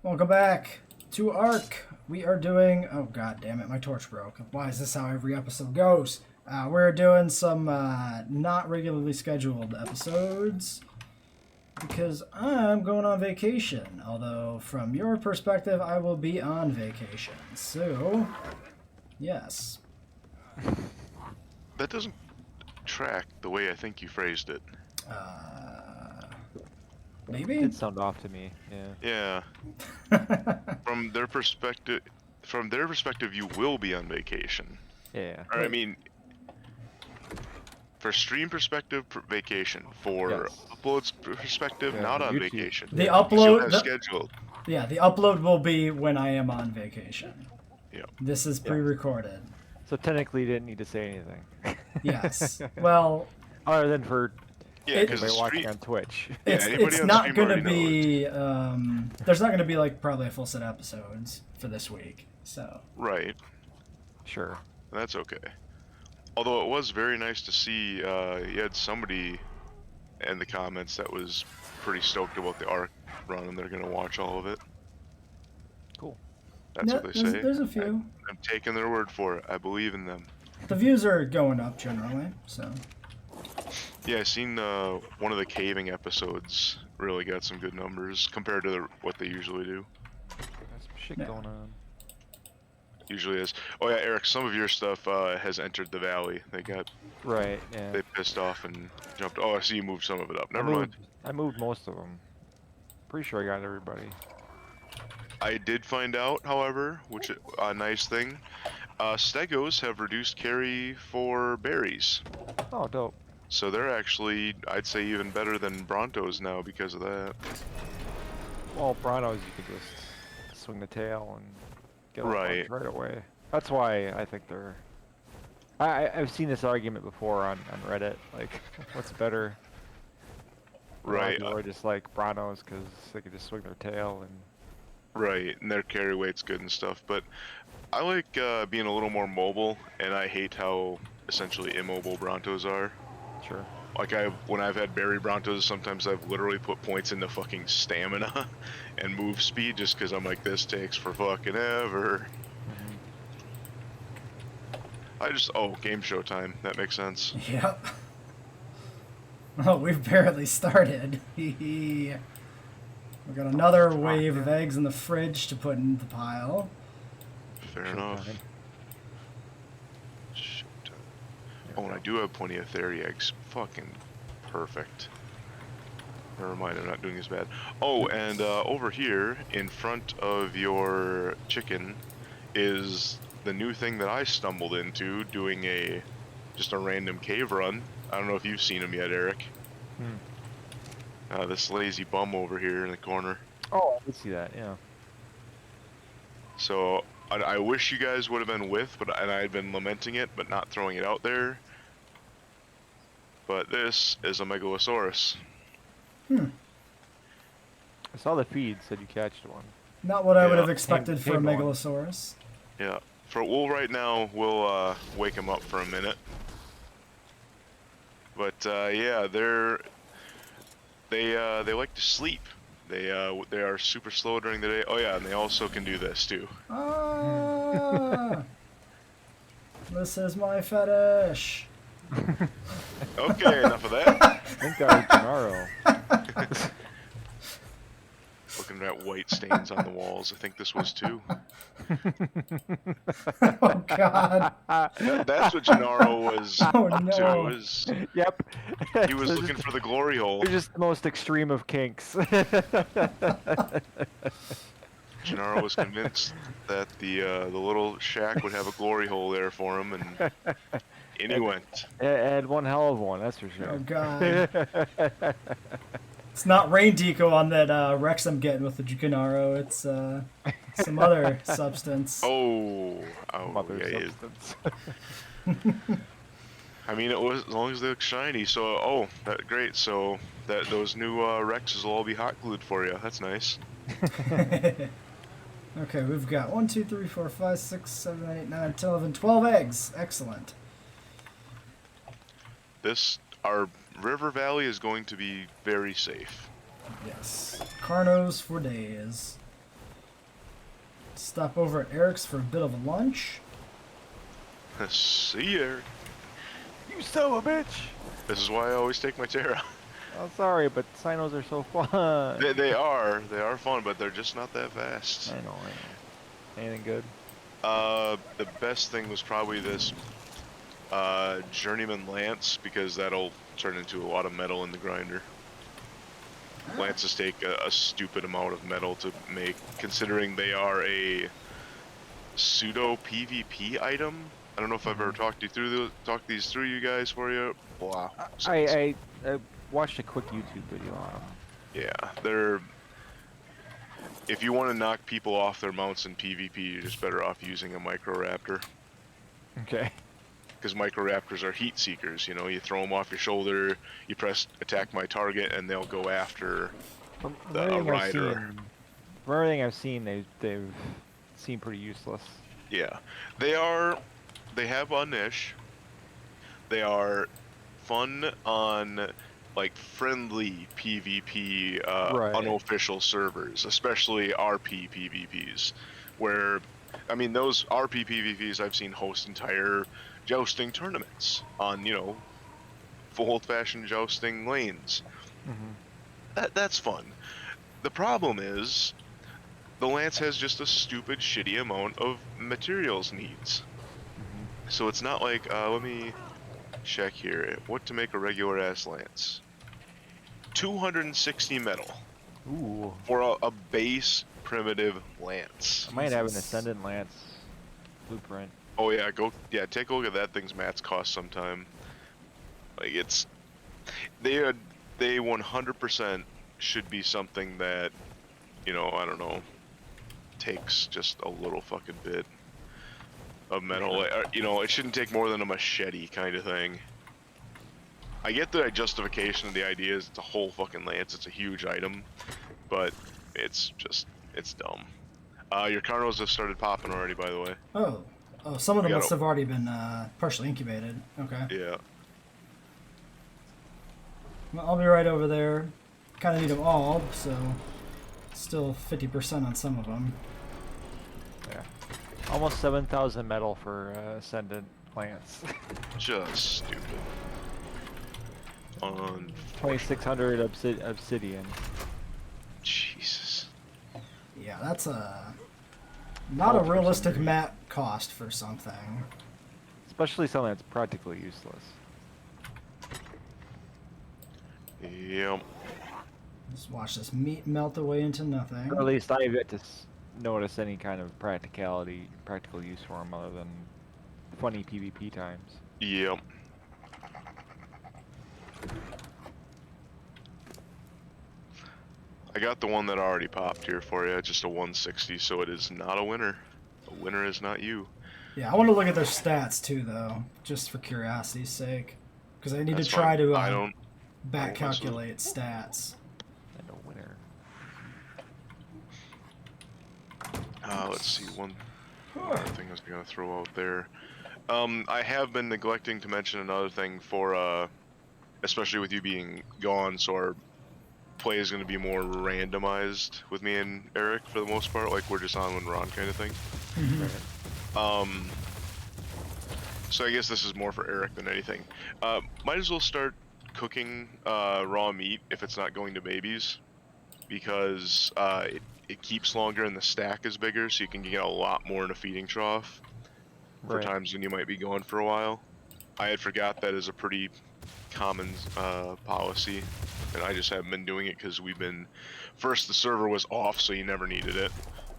Welcome back to ARK. We are doing... Oh, god damn it, my torch broke. Why is this how every episode goes? We're doing some not regularly scheduled episodes because I'm going on vacation. Although, from your perspective, I will be on vacation. So, yes. That doesn't track the way I think you phrased it. Maybe? It did sound off to me, yeah. Yeah. From their perspective, you will be on vacation. Yeah. Or, I mean, for stream perspective, vacation. For Yes. uploads perspective, Yeah, not for on YouTube. vacation. The You'll upload... have scheduled. Yeah, the upload will be when I am on vacation. Yeah. This is pre-recorded. So technically you didn't need to say anything. Yes. Well... Other than for Yeah, because anybody watching on Twitch. Yeah, It's anybody on not stream going to already be, there's not going to be, like, probably a full set of episodes for this week, so. Right. Sure. That's okay. Although it was very nice to see you had somebody in the comments that was pretty stoked about the ARK run and they're going to watch all of it. Cool. That's Yeah, what they say. there's a few. I'm taking their word for it. I believe in them. The views are going up generally, so. Yeah, I seen one of the caving episodes really got some good numbers compared to what they usually do. There's some shit Yeah. going on. Usually is. Oh yeah, Eric, some of your stuff has entered the valley. They Right, yeah. they pissed off and jumped. Oh, I see you moved some of it up. Never mind. I moved most of them. Pretty sure I got everybody. I did find out, however, which a nice thing. Stegos have reduced carry for berries. Oh, dope. So they're actually, I'd say, even better than Brontos now because of that. Well, Brontos, you could just swing the tail and get Right. right away. That's why I think they're... I've seen this argument before on Reddit. Like, what's better? Right. Or just like Brontos because they could just swing their tail and... Right, and their carry weight's good and stuff, but I like being a little more mobile, and I hate how essentially immobile Brontos are. Sure. Like when I've had berry Brontos, sometimes I've literally put points into fucking stamina and move speed just because I'm like, this takes for fucking ever. Game show time. That makes sense. Yep. Oh, we've barely started. We got another wave of eggs in the fridge to put in the pile. Fair enough. Shit. Oh, and I do have plenty of theory eggs. Fucking perfect. Never mind, I'm not doing as bad. Oh, and over here, in front of your chicken, is the new thing that I stumbled into, doing just a random cave run. I don't know if you've seen them yet, Eric. This lazy bum over here in the corner. Oh, I did see that, yeah. So, I wish you guys would have been and I had been lamenting it, but not throwing it out there. But this is a Megalosaurus. I saw the feed, said you catched one. Not what I would Yeah. have expected for a Tame one. Megalosaurus. Yeah. Right now, we'll wake him up for a minute. But yeah, they like to sleep. They are super slow during the day. Oh yeah, and they also can do this too. Ah! This is my fetish. Okay, enough of that. I think that was Gennaro. Looking at white stains on the walls. I think this was too. Oh god. That's what Gennaro was Oh, up no. to. Yep. He was looking for the glory hole. They're just the most extreme of kinks. Gennaro was convinced that the little shack would have a glory hole there for him, and in he went. And one hell of one, that's for Oh sure. god. It's not rain deco on that Rex I'm getting with the Gennaro. It's some other substance. Oh, Mother yeah. substance. I mean, it was as long as they look shiny. So, great. So those new Rexes will all be hot glued for you. That's nice. Okay, we've got 1, 2, 3, 4, 5, 6, 7, 8, 9, 10, 11, 12 eggs. Excellent. Our river valley is going to be very safe. Yes. Carnos for days. Stop over at Eric's for a bit of a lunch. See you, Eric. You son of a bitch! This is why I always take my Terra. Oh, sorry, but Sinos are so fun. They are fun, but they're just not that fast. I know. Anything good? The best thing was probably this Journeyman Lance, because that'll turn into a lot of metal in the grinder. Lances take a stupid amount of metal to make, considering they are a pseudo PvP item. I don't know if I've ever talked these through you guys for you. Wow. I watched a quick YouTube video on them. Yeah, they're. If you want to knock people off their mounts in PvP, you're just better off using a Microraptor. Okay. Because Microraptors are heat seekers, you know, you throw them off your shoulder, you press attack my target, and they'll go after a rider. From everything I've seen, they've seemed pretty useless. Yeah, they have a niche. They are fun on like friendly PvP Right. unofficial servers, especially RP PvPs, where, I mean, those RP PvPs I've seen host entire jousting tournaments on, you know, full old-fashioned jousting lanes. That's fun. The problem is the Lance has just a stupid shitty amount of materials needs. So it's not like, let me check here, what to make a regular ass Lance. 260 metal. Ooh. For a base primitive Lance. I might have an Ascendant Lance blueprint. Oh yeah, take a look at that thing's mats cost sometime. Like they 100% should be something that, you know, I don't know, takes just a little fucking bit of metal. Like, you know, it shouldn't take more than a machete kind of thing. I get the justification of the idea is it's a whole fucking lance, it's a huge item, but it's dumb. Your Carnos have started popping already, by the way. Oh, some of them must have already been partially incubated. Okay. Yeah. Well, I'll be right over there. Kind of need them all, so still 50% on some of them. Yeah. Almost 7,000 metal for Ascendant Lance. Just stupid. 2,600 obsidian. Jesus. Yeah, that's not a realistic mat cost for something. Especially something that's practically useless. Yep. Just watch this meat melt away into nothing. Or at least I've yet to notice any kind of practical use for them other than funny PvP times. Yep. I got the one that already popped here for you, just a 160, so it is not a winner. A winner is not you. Yeah, I want to look at their stats too, though, just for curiosity's sake, because I need That's to try fine. to back calculate stats. And a winner. Let's see, one other thing I was gonna throw out there. I have been neglecting to mention another thing for, especially with you being gone, so our play is going to be more randomized with me and Eric for the most part, like we're just on when we're on kind of thing. So I guess this is more for Eric than anything. Might as well start cooking raw meat if it's not going to babies, because it keeps longer and the stack is bigger, so you can get a lot more in a feeding trough for times when you might be going for a while. I had forgot that is a pretty common policy, and I just haven't been doing it because first the server was off, so you never needed it,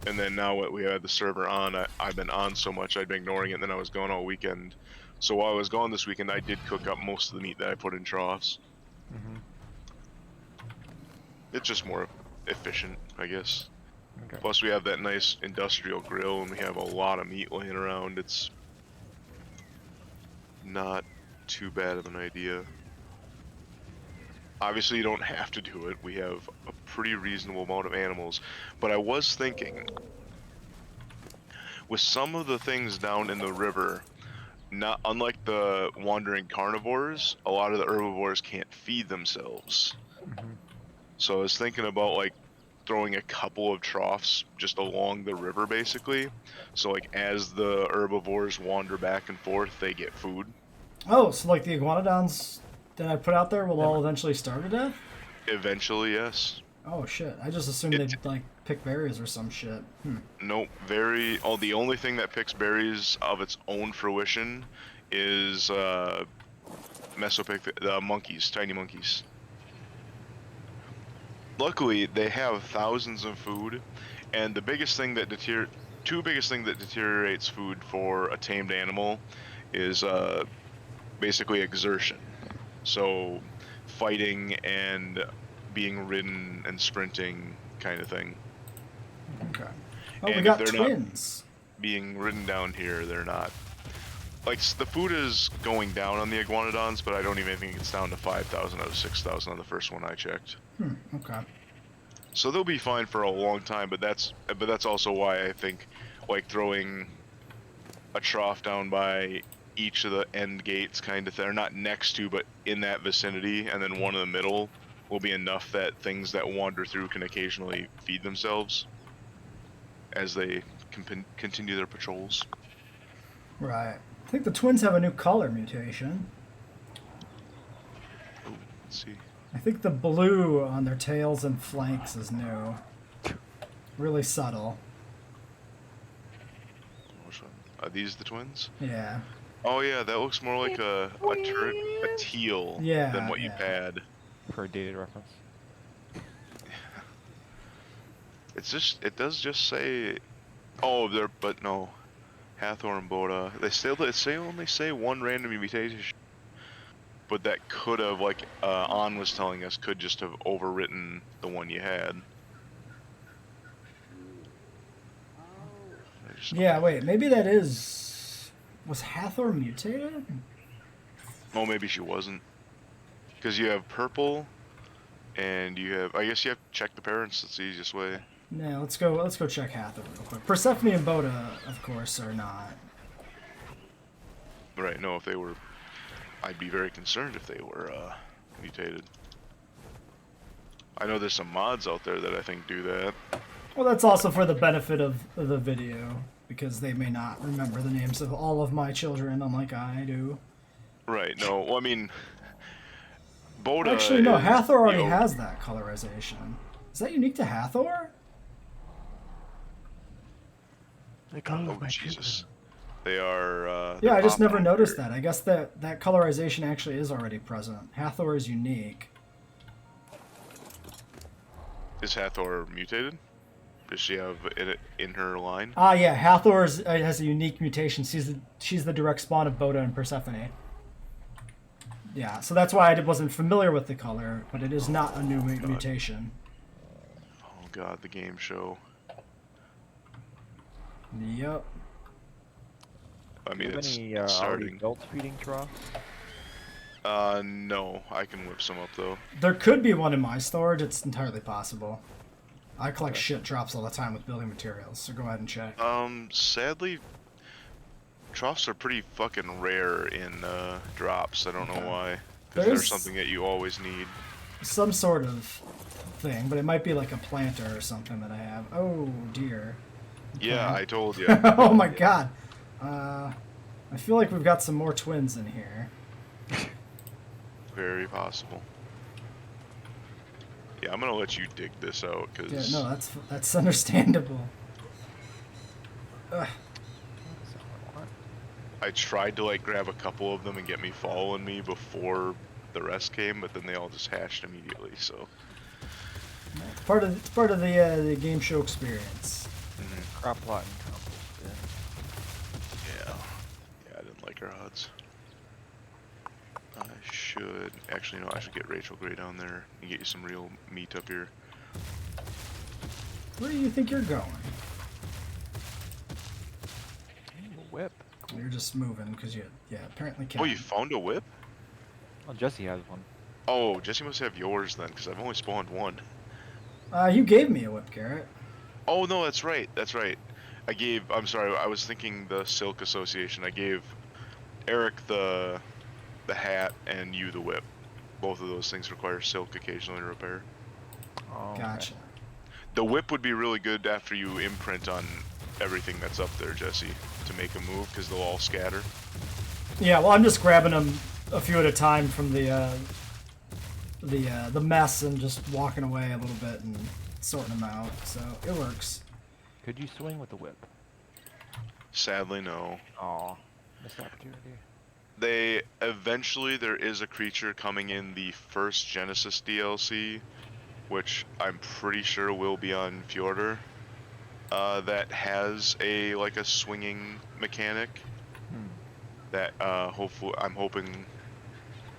and then now we had the server on, I've been on so much I'd been ignoring it, and then I was gone all weekend. So while I was gone this weekend, I did cook up most of the meat that I put in troughs. It's just more efficient, I guess. Okay. Plus we have that nice industrial grill, and we have a lot of meat laying around. It's not too bad of an idea. Obviously you don't have to do it, we have a pretty reasonable amount of animals, but I was thinking, with some of the things down in the river, not unlike the wandering carnivores, a lot of the herbivores can't feed themselves. So I was thinking about like throwing a couple of troughs just along the river, basically. So like as the herbivores wander back and forth, they get food. Oh, so like the iguanodons that I put out there will all eventually starve to death? Eventually, yes. Oh shit! I just assumed It they'd like pick berries or some shit. Nope, very. Oh, the only thing that picks berries of its own fruition is the monkeys, tiny monkeys. Luckily, they have thousands of food, and the biggest thing that biggest thing that deteriorates food for a tamed animal is basically exertion. So, fighting and being ridden and sprinting kind of thing. Okay. Oh, we And if got they're not twins. being ridden down here, they're not. Like, the food is going down on the iguanodons, but I don't even think it's down to 5,000 out of 6,000 on the first one I checked. Okay. So they'll be fine for a long time, but that's also why I think, like, throwing a trough down by each of the end gates, kind of thing, or not next to, but in that vicinity, and then one in the middle, will be enough that things that wander through can occasionally feed themselves as they continue their patrols. Right. I think the twins have a new color mutation. Oh, let's see. I think the blue on their tails and flanks is new. Really subtle. Which one? Are these the twins? Yeah. Oh yeah, that looks more like a teal Yeah, than what yeah. you've had. For a dated reference. It does just say, oh, but no, Hathor and Boda. Only say one random mutation, but that could have, like An was telling us, could just have overwritten the one you had. Yeah, wait, maybe that is... Was Hathor mutated? Oh, maybe she wasn't. Because you have purple, and you have, I guess you have to check the parents, that's the easiest way. Yeah, let's go check Hathor real quick. Persephone and Boda, of course, are not. Right, no, if they were, I'd be very concerned if they were mutated. I know there's some mods out there that I think do that. Well, that's also for the benefit of the video, because they may not remember the names of all of my children, unlike I do. Right, no, well, I mean, Boda Actually, no, is, Hathor already has that colorization. Is that unique to Hathor? Oh, Jesus. They are, Yeah, I just never popping noticed here. that. I guess that colorization actually is already present. Hathor is unique. Is Hathor mutated? Does she have it in her line? Ah, yeah, Hathor has a unique mutation. She's the direct spawn of Boda and Persephone. Yeah, so that's why I wasn't familiar with the color, but it is not a new mutation. Oh god, the game show. Yep. I mean, it's any starting. adult feeding troughs? No, I can whip some up though. There could be one in my storage. It's entirely possible. I collect shit drops all the time with building materials, so go ahead and check. Sadly, troughs are pretty fucking rare in drops. I don't know why. Because they're There's something that you always need. some sort of thing, but it might be like a planter or something that I have. Oh dear. Yeah, I told you. Oh my god. I feel like we've got some more twins in here. Very possible. Yeah, I'm gonna let you dig this out, Yeah, because... no, that's understandable. Ugh. I tried to, like, grab a couple of them and get me following me before the rest came, but then they all just hatched immediately, so... It's part of the game show experience. Crop plot and compost bin. Yeah. Yeah, I didn't like our odds. I should... Actually, no, I should get Rachel Gray down there and get you some real meat up here. Where do you think you're going? Ooh, a whip. You're just moving because you apparently can't. Oh, you found a whip? Well, Jesse has one. Oh, Jesse must have yours then, because I've only spawned one. You gave me a whip, Garrett. Oh, no, that's right, that's right. I'm sorry, I was thinking the Silk Association. I gave Eric the hat and you the whip. Both of those things require silk occasionally to repair. Oh, Gotcha. The whip would be really good after you imprint on everything that's up there, Jesse, to make a move, because they'll all scatter. Yeah, well, I'm just grabbing them a few at a time from the mess and just walking away a little bit and sorting them out. So it works. Could you swing with the whip? Sadly, no. Aw, missed opportunity. Eventually there is a creature coming in the first Genesis DLC, which I'm pretty sure will be on Fjordur, that has a swinging mechanic. That hopefully, I'm hoping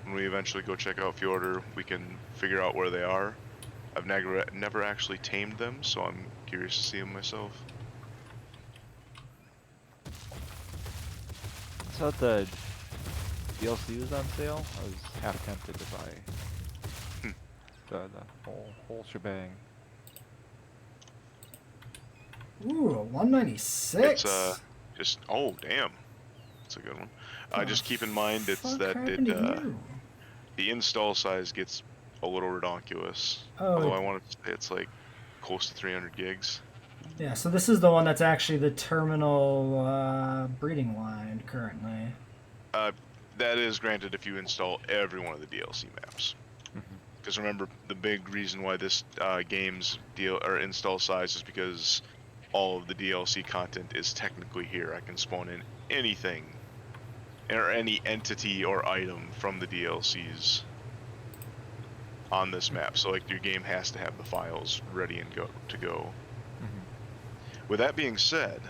when we eventually go check out Fjordur, we can figure out where they are. I've never actually tamed them, so I'm curious to see them myself. So the DLC was on sale. I was half tempted to buy the whole shebang. Ooh, a 196. It's just, oh damn, that's a good one. Just keep in mind Fuck happened to you? the install size gets a little redonkulous. Oh, Although I want to say it's like close to 300 gigs. yeah, so this is the one that's actually the terminal breeding line currently. That is granted if you install every one of the DLC maps. Because remember, the big reason why this game's install size is because all of the DLC content is technically here. I can spawn in anything, or any entity or item from the DLCs on this map. So like your game has to have the files ready and to go. With that being said,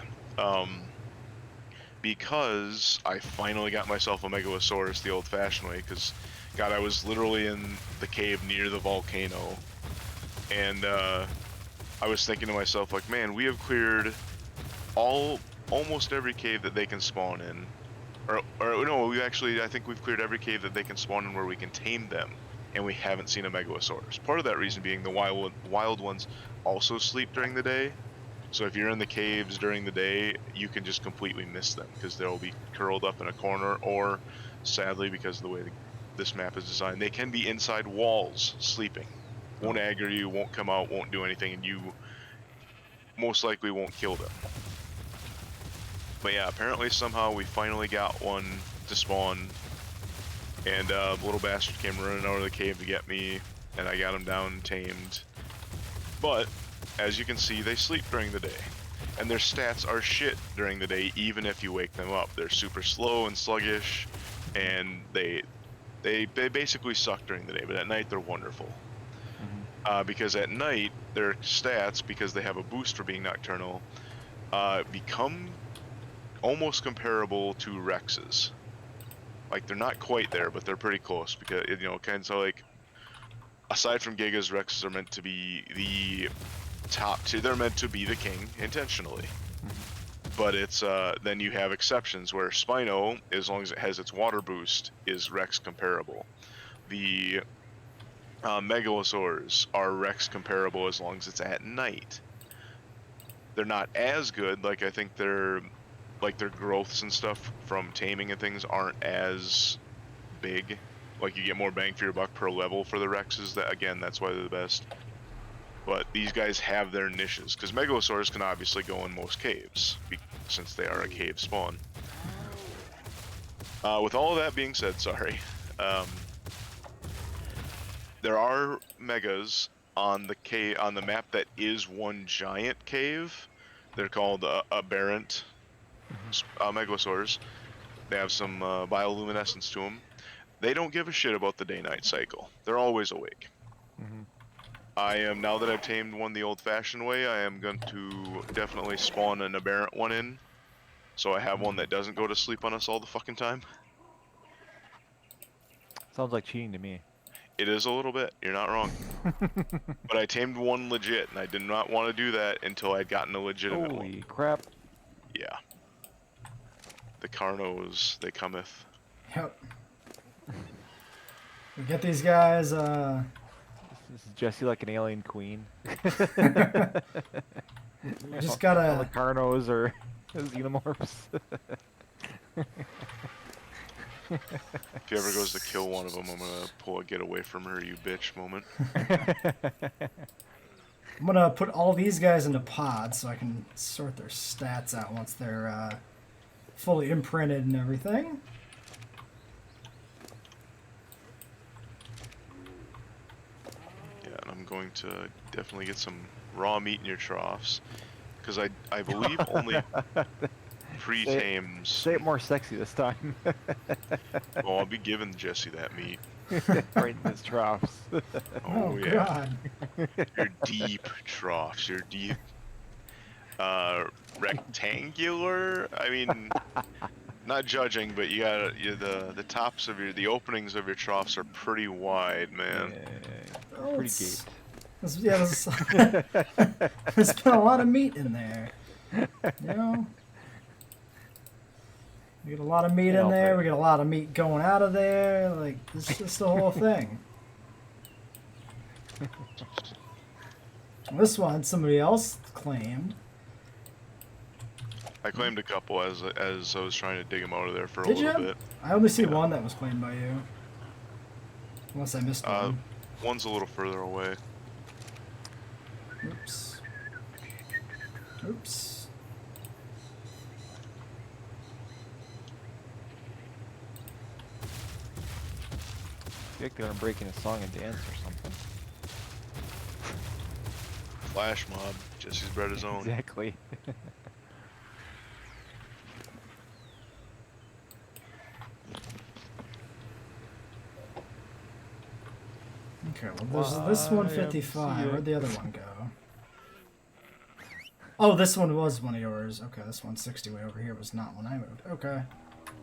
because I finally got myself a Megalosaurus the old-fashioned way, because God, I was literally in the cave near the volcano, and I was thinking to myself, like, man, we have cleared almost every cave that they can spawn in, or no, I think we've cleared every cave that they can spawn in where we can tame them, and we haven't seen a Megalosaurus. Part of that reason being the wild ones also sleep during the day. So if you're in the caves during the day, you can just completely miss them because they'll be curled up in a corner, or sadly, because of the way this map is designed, they can be inside walls sleeping. Won't aggro you, won't come out, won't do anything, and you most likely won't kill them. But yeah, apparently somehow we finally got one to spawn, and little bastard came running out of the cave to get me, and I got him down and tamed. But as you can see, they sleep during the day, and their stats are shit during the day, even if you wake them up. They're super slow and sluggish, and they basically suck during the day, but at night they're wonderful. Because at night, their stats, because they have a boost for being nocturnal, become almost comparable to Rex's. Like, they're not quite there, but they're pretty close, because, you know, kind of like, aside from Gigas, Rexes are meant to be the top two. They're meant to be the king intentionally, but it's then you have exceptions where Spino, as long as it has its water boost, is Rex comparable. The Megalosaurs are Rex comparable as long as it's at night. They're not as good. Like, I think their growths and stuff from taming and things aren't as big. Like, you get more bang for your buck per level for the Rexes. That, again, that's why they're the best. But these guys have their niches, because Megalosaurus can obviously go in most caves, since they are a cave spawn. With all of that being said, sorry, there are megas on the map that is one giant cave. They're called aberrant Megalosaurs. They have some bioluminescence to them. They don't give a shit about the day-night cycle. They're always awake. Now that I've tamed one the old-fashioned way, I am going to definitely spawn an aberrant one in, so I have one that doesn't go to sleep on us all the fucking time. Sounds like cheating to me. It is a little bit, you're not wrong. But I tamed one legit, and I did not want to do that until I'd gotten a legitimate one. Holy crap. Yeah. The Carnos, they cometh. Yep. We get these guys, This is Jesse like an alien queen. we just All gotta... the Carnos are xenomorphs. If he ever goes to kill one of them, I'm gonna pull a get away from her, you bitch moment. I'm gonna put all these guys into pods so I can sort their stats out once they're fully imprinted and everything. Yeah, and I'm going to definitely get some raw meat in your troughs, because I believe only pre-tames. Say it more sexy this time. Oh, I'll be giving Jesse that meat. Right in his troughs. Oh, yeah, God. your deep troughs, your deep, rectangular. I mean, not judging, but the tops of the openings of your troughs are pretty wide, man. Oh, Pretty it's- gaped. there's been a lot of meat in there. You know? We get a lot of meat in Help there, it. we get a lot of meat going out of there. Like, it's just the whole thing. This one, somebody else claimed. I claimed a couple as I was trying to dig them out of there for a Did little you? bit. I only see Yeah. one that was claimed by you. Unless I missed one. One's a little further away. Oops. Oops. I feel like they're breaking a song and dance or something. Flash mob. Jesse's bred his own. Exactly. Okay, well, there's this 155. YMCA. Where'd the other one go? Oh, this one was one of yours. Okay, this 160 way over here was not one I moved. Okay.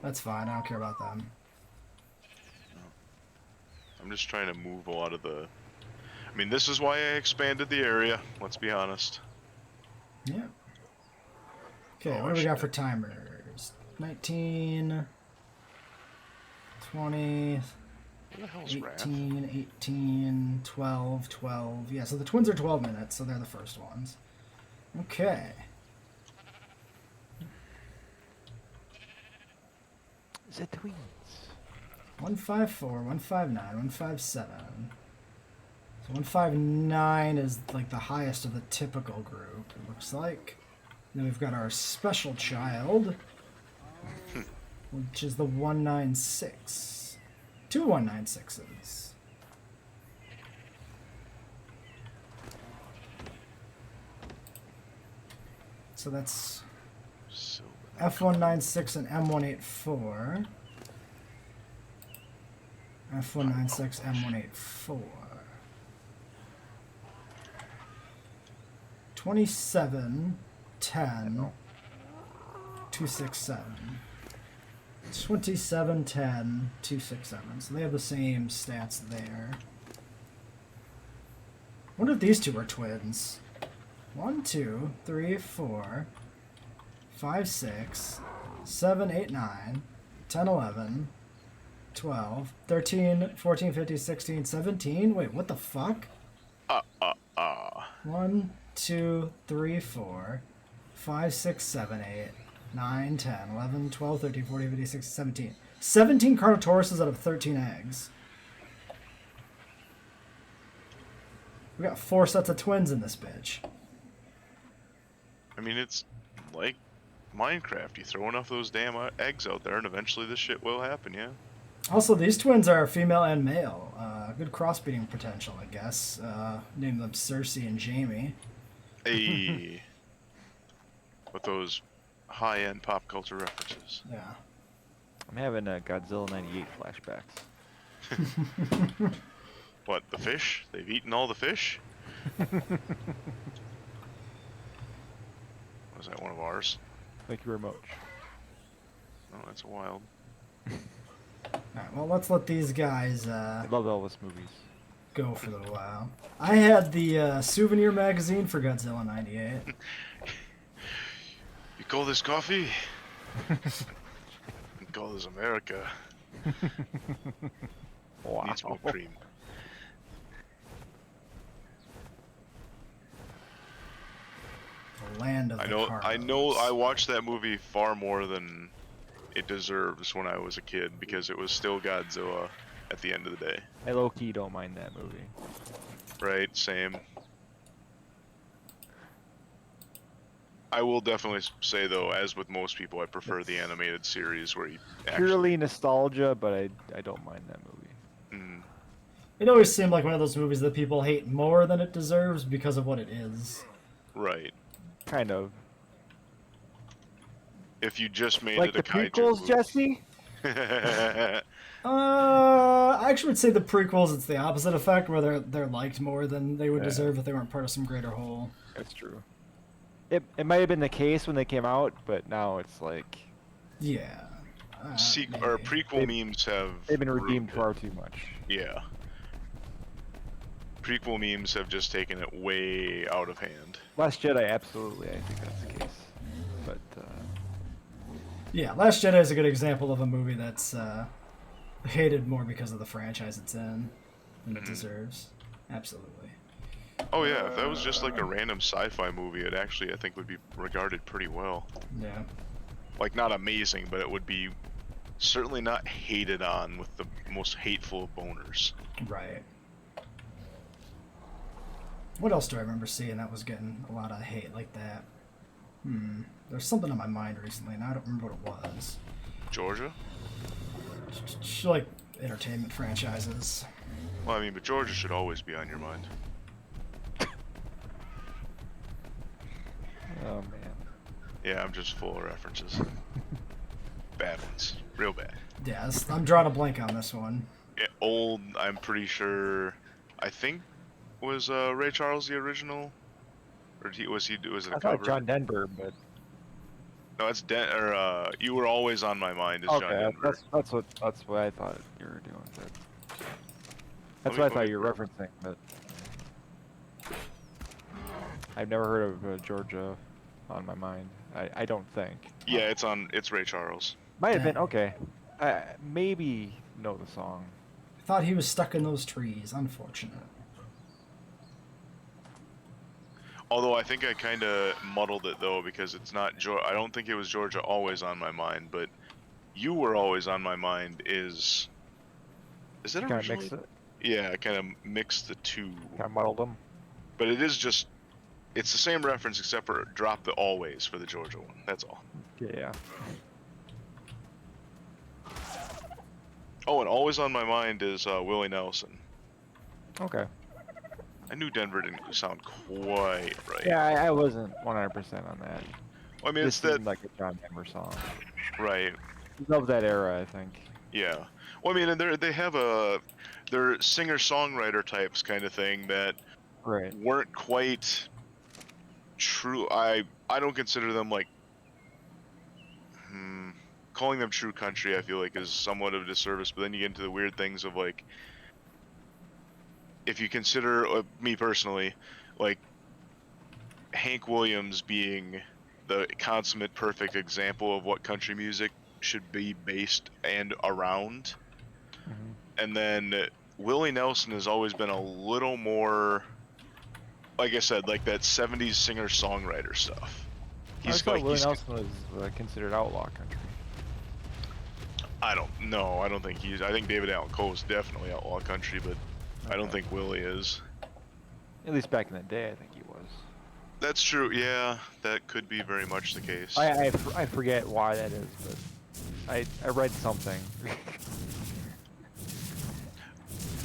That's fine. I don't care about them. I'm just trying to move a lot of the... I mean, this is why I expanded the area, let's be honest. Yeah. Okay, Oh, what do we got shit. for timers? 19, 20, Where the hell's Wrath? 18, 18, 12, 12. Yeah, so the twins are 12 minutes, so they're the first ones. Okay. The twins. 154, 159, 157. So 159 is like the highest of the typical group, it looks like. Then we've got our special child, which is the 196. Two 196s. So that's So, F196 and M184. F196, M184. 27, 10, 267. 27, 10, 267. So they have the same stats there. I wonder if these two are twins. 1, 2, 3, 4, 5, 6, 7, 8, 9, 10, 11, 12, 13, 14, 15, 16, 17. Wait, what the fuck? 1, 2, 3, 4, 5, 6, 7, 8, 9, 10, 11, 12, 13, 14, 15, 16, 17. 17 Carnotauruses out of 13 eggs. We got 4 sets of twins in this bitch. I mean, it's like Minecraft. You throw enough of those damn eggs out there, and eventually this shit will happen, yeah? Also, these twins are female and male. Good crossbreeding potential, I guess. Name them Cersei and Jamie. Hey. With those high-end pop culture references. Yeah. I'm having a Godzilla 98 flashbacks. What, the fish? They've eaten all the fish? Was that one of ours? Thank you very much. No, that's wild. Alright, well, let's let these guys I love Elvis movies. go for a little while. I had the souvenir magazine for Godzilla 98. You call this coffee? You call this America. Wow. Needs more cream. The land of I the know, Carlos. I watched that movie far more than it deserves when I was a kid, because it was still Godzilla at the end of the day. I low-key don't mind that movie. Right, same. I will definitely say though, as with most people, I prefer the animated series where you Purely nostalgia, but I don't mind that movie. Mm, It always seemed like one of those movies that people hate more than it deserves because of what it is. right. Kind of. If you just made Like it a the kaiju prequels, Jesse? movie. I actually would say the prequels, it's the opposite effect, where they're liked more than they would Yeah. deserve if they weren't part of some greater whole. That's true. It might have been the case when they came out, but now it's like Yeah. Or Maybe. prequel memes have they've been ruined redeemed it. far too much. Yeah. Prequel memes have just taken it way out of hand. Last Jedi, absolutely, I think that's the case. But Yeah, Last Jedi is a good example of a movie that's hated more because of the franchise it's in than it deserves. Absolutely. Oh yeah, if that was just like a random sci-fi movie, it actually I think would be regarded pretty well. Yeah. Like not amazing, but it would be certainly not hated on with the most hateful of boners. Right. What else do I remember seeing that was getting a lot of hate like that? There's something on my mind recently, and I don't remember what it was. Georgia? Like entertainment franchises. Well, I mean, but Georgia should always be on your mind. oh man. Yeah, I'm just full of references. Bad ones. Real bad. Yeah, I'm drawing a blank on this one. Yeah, old, I'm pretty sure, I think, was Ray Charles the original? Or was it a I cover? thought John Denver, but No, it's You Were Always on My Mind is John okay, Denver. that's what I thought you were doing. But that's me- what I let thought me- you were referencing, but I've never heard of Georgia on my mind. I don't think. Yeah, it's Ray Charles. Might have been Dang. okay. I maybe know the song. I thought he was stuck in those trees. Unfortunate. Although I think I kind of muddled it though because it's not I don't think it was Georgia Always on My Mind, but You Were Always on My mind is it Kind of originally? mix it. Yeah, I kind of mixed the two. Kind of muddled them. But it is just it's the same reference except for drop the always for the Georgia one. That's all. Yeah. Oh, and Always on My Mind is Willie Nelson. Okay. I knew Denver didn't sound quite right. Yeah, I wasn't 100% on that. Well, I mean, This it's that seemed like a John Denver song. right. Love that era, I think. Yeah. Well, I mean, and they're singer-songwriter types kind of thing that Right. weren't quite true. I don't consider them like calling them true country. I feel like is somewhat of a disservice. But then you get into the weird things of like if you consider me personally, like Hank Williams being the consummate perfect example of what country music should be based and around. Mhm. And then Willie Nelson has always been a little more, like I said, like that 70s singer-songwriter stuff. I thought Willie Nelson was considered outlaw country. I don't know. I don't think he's. I think David Allan Coe is definitely outlaw country, but I don't think Willie is. At least back in the day, I think he was. That's true. Yeah, that could be very much the case. I forget why that is, but I read something.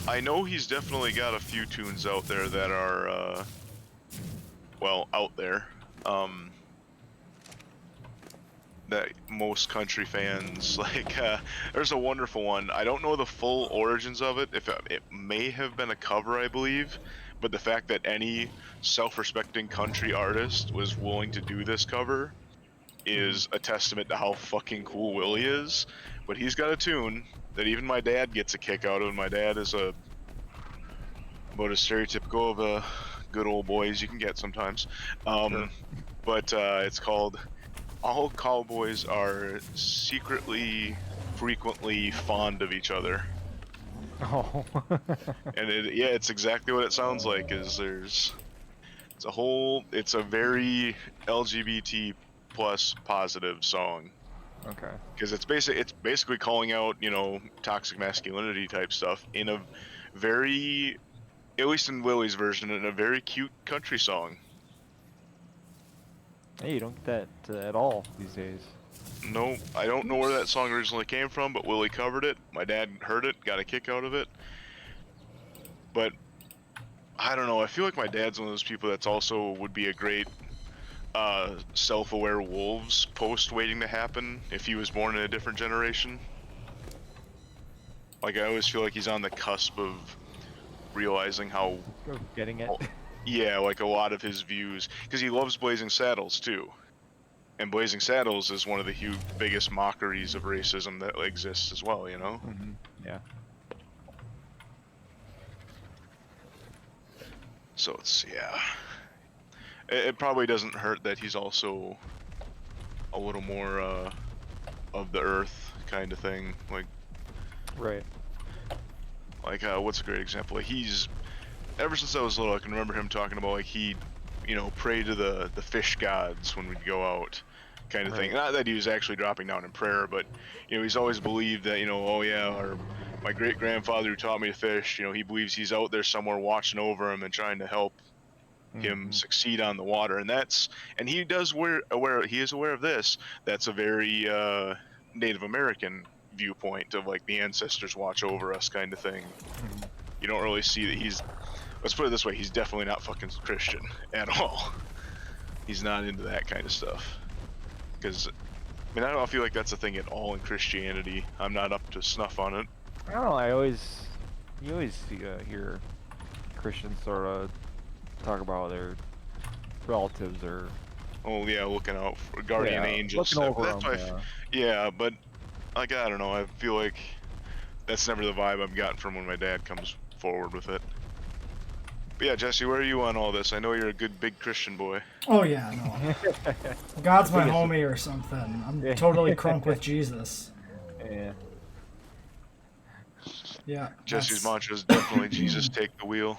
I know he's definitely got a few tunes out there that are, well, out there. That most country fans like. There's a wonderful one. I don't know the full origins of it. If it may have been a cover, I believe, but the fact that any self-respecting country artist was willing to do this cover is a testament to how fucking cool Willie is. But he's got a tune that even my dad gets a kick out of. And my dad is about as stereotypical of a good old boy as you can get sometimes. Sure. But it's called "All Cowboys Are Secretly, Frequently Fond of Each Other." Oh. And it's exactly what it sounds like. It's a very LGBT plus positive song. Okay. Because it's basically calling out, toxic masculinity type stuff in a very, at least in Willie's version, in a very cute country song. Hey, you don't get that at all these days. No, I don't know where that song originally came from, but Willie covered it. My dad heard it, got a kick out of it. But I don't know. I feel like my dad's one of those people that's also would be a great self-aware wolves post waiting to happen if he was born in a different generation. Like, I always feel like he's on the cusp of realizing how, Getting it. yeah, like a lot of his views, because he loves Blazing Saddles too. And Blazing Saddles is one of the biggest mockeries of racism that exists as well, you know? Mm-hmm. Yeah. So it's, yeah. It probably doesn't hurt that he's also a little more of the earth kind of thing. Right. Like what's a great example? Like he's, ever since I was little, I can remember him talking about like he'd, pray to the fish gods when we'd go out, kind of thing. Not that he was actually dropping down in prayer, but he's always believed that oh yeah, or my great grandfather who taught me to fish, he believes he's out there somewhere watching over him and trying to help him succeed on the water. And he does he is aware of this. That's a very Native American viewpoint of like the ancestors watch over us kind of thing. You don't really see that let's put it this way, he's definitely not fucking Christian at all. He's not into that kind of stuff. Because, I don't feel like that's a thing at all in Christianity. I'm not up to snuff on it. I don't know. You always hear Christians sort of talk about their relatives or. Oh yeah, looking out for guardian angels. Looking over That's them, yeah, but like I don't know. I feel like that's never the vibe I've gotten from when my dad comes forward with it. But yeah, Jesse, where are you on all this? I know you're a good big Christian boy. Oh yeah, no. God's my homie or something. I'm totally crunk with Jesus. Yeah. Yeah. Jesse's mantra is definitely Jesus take the wheel.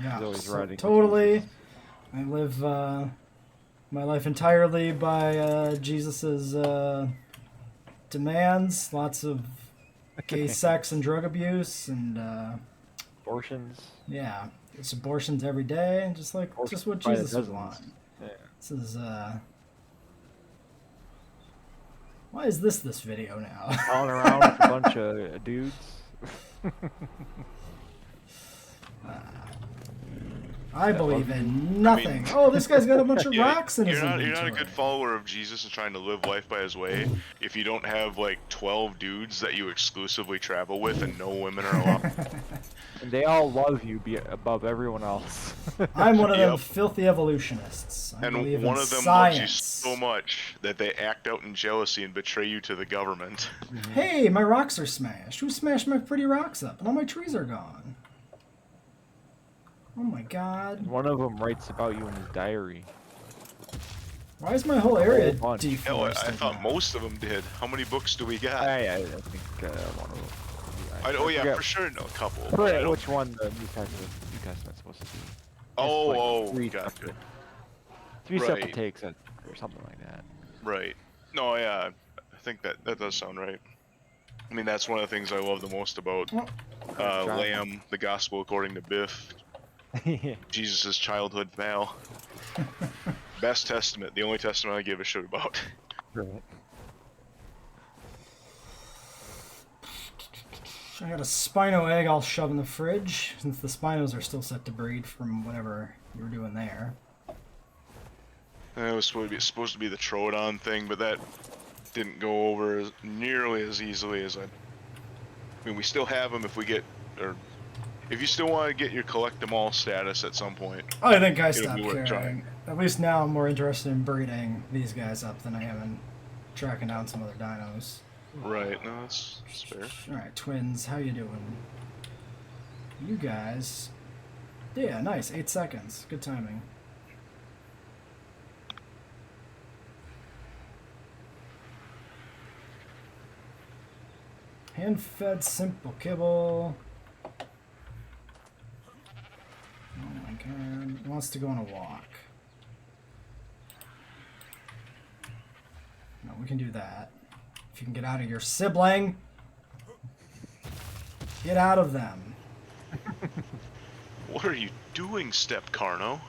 Yeah, always so riding with totally. Jesus. I live my life entirely by Jesus's demands. Lots of gay sex and drug abuse and Abortions. yeah, it's abortions every day, just what Abortions by the Jesus would dozens. want. Yeah. This is why is this video now? Calling around with a bunch of dudes. I believe in nothing. Oh, this guy's got a bunch of rocks in his You're inventory. not a good follower of Jesus and trying to live life by his way if you don't have like 12 dudes that you exclusively travel with and no women are allowed. And they all love you above everyone else. I'm one of them filthy evolutionists. I believe And one in of them science. loves you so much that they act out in jealousy and betray you to the government. Hey, my rocks are smashed. Who smashed my pretty rocks up? And all my trees are gone. Oh my god. One of them writes about you in his diary. Why is my whole area whole bunch. deforested? I thought now? most of them did. How many books do we got? I think one of them. Oh yeah, forget for sure, no, a couple. I but I forget don't- which one the New Testament's supposed to be. Oh, three gotcha. Three Right. separate takes or something like that. Right. No, yeah, I think that does sound right. I mean, that's one of the things I love the most about Lamb, the Gospel according to Biff, Jesus' childhood pal. Best testament, the only testament I give a shit about. Right. I got a Spino egg I'll shove in the fridge, since the Spinos are still set to breed from whatever you were doing there. It was supposed to be the Troodon thing, but that didn't go over nearly as easily as I mean, we still have them if we get, or if you still want to get your collect them all status at some point. I think I It'll stopped be worth caring. trying. At least now I'm more interested in breeding these guys up than I am in tracking down some other dinos. Right, no, that's fair. Alright, twins, how you doing? You guys... Yeah, nice, 8 seconds. Good timing. Hand-fed simple kibble. Oh my god, he wants to go on a walk. No, we can do that. If you can get out of your sibling, get out of them. What are you doing, Step Carno?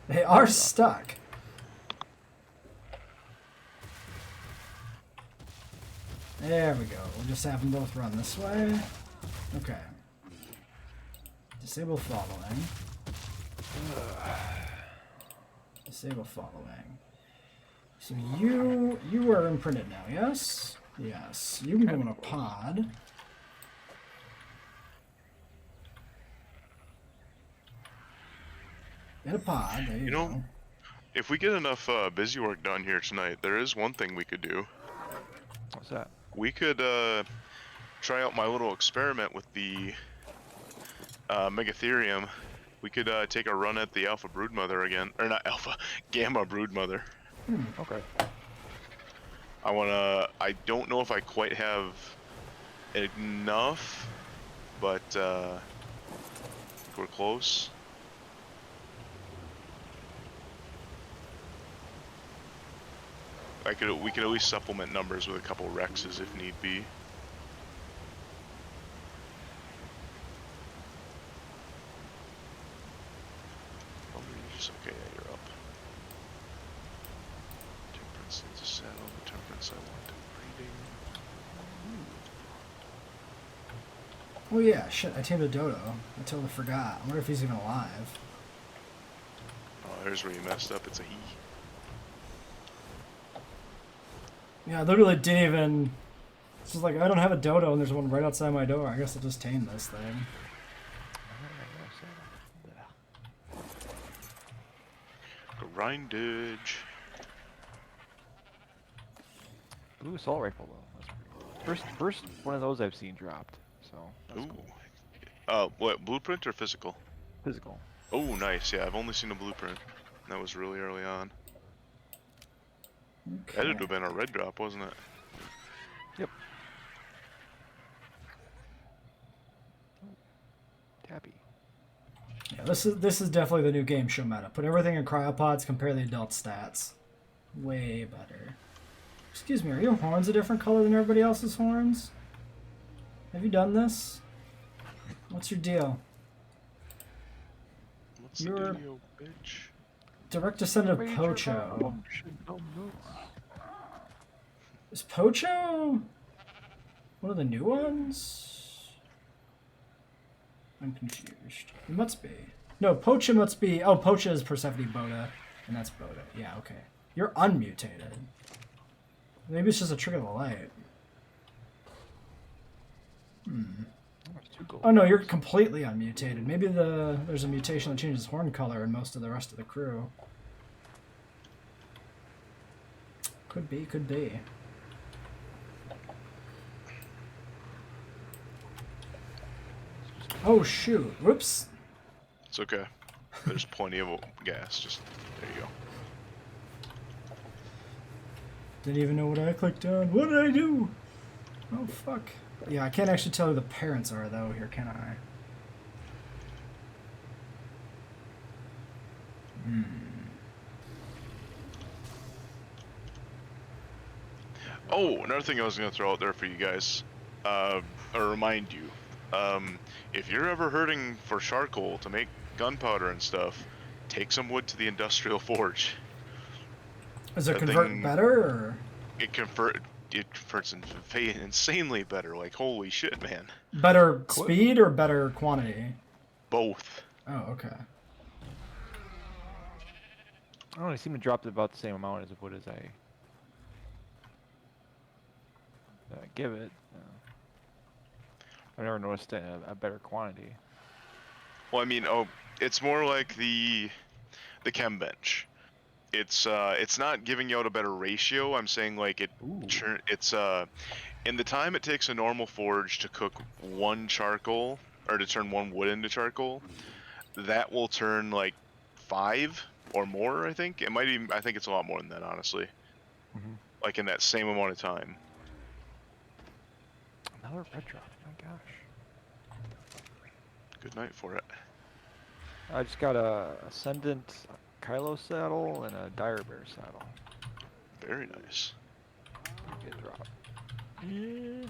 They are stuck. There we go. We'll just have them both run this way. Okay. Disable following. Disable following. So you are imprinted now, yes? Yes. You can go in a pod. In a pod, there you go. If we get enough busy work done here tonight, there is one thing we could do. What's that? We could try out my little experiment with the Megatherium. We could take a run at the Alpha Broodmother again, or not Alpha, Gamma Broodmother. Okay. I don't know if I quite have enough, but I think we're close. We could at least supplement numbers with a couple Rexes if need be. Oh, okay, yeah, you're up. Temperance needs a saddle. The temperance I want breeding. Oh yeah, shit, I tamed a dodo. I totally forgot. I wonder if he's even alive. Oh, there's where you messed up. It's a he. Yeah, I literally didn't even... It's just like, I don't have a dodo and there's one right outside my door. I guess I'll just tame this thing. Grindage. Blue assault rifle though. That's pretty cool. First one of those I've seen dropped. So that's Ooh. cool. What, blueprint or physical? Physical. Oh, nice. Yeah, I've only seen a blueprint. That was really early on. Okay. That would have been a red drop, wasn't it? Yep. Tabby. Yeah, this is definitely the new game show meta. Put everything in cryopods, compare the adult stats. Way better. Excuse me, are your horns a different color than everybody else's horns? Have you done this? What's your deal? What's You're the deal, bitch? direct descendant of Pocho. Is Pocho one of the new ones? I'm confused. It must be. No, Pocha must be... Oh, Pocha is Persephone Boda, and that's Boda. Yeah, okay. You're unmutated. Maybe it's just a trick of the light. Oh no, you're completely unmutated. Maybe there's a mutation that changes horn color in most of the rest of the crew. Could be, could be. Oh shoot, whoops. It's okay. There's plenty of gas. Just, there you go. Didn't even know what I clicked on. What did I do? Oh fuck. Yeah, I can't actually tell who the parents are though here, can I? Oh, another thing I was going to throw out there for you guys, or remind you, if you're ever hurting for charcoal to make gunpowder and stuff, take some wood to the industrial forge. Does it That convert thing- better, or? It converts insanely better. Like, holy shit, man. Better speed or better quantity? Both. Oh, okay. I don't know, it seemed to drop about the same amount as what as I give it. I've never noticed a better quantity. Well, I mean, it's more like the chem bench. It's not giving you out a better ratio. I'm saying like it's in the time it takes a normal forge to cook one charcoal or to turn one wood into charcoal, that will turn like 5 or more. I think it might even. I think it's a lot more than that, honestly. Like in that same amount of time. Another red drop. My gosh. Good night for it. I just got a Ascendant Kylo saddle and a Dire Bear saddle. Very nice. Good drop. Yeah.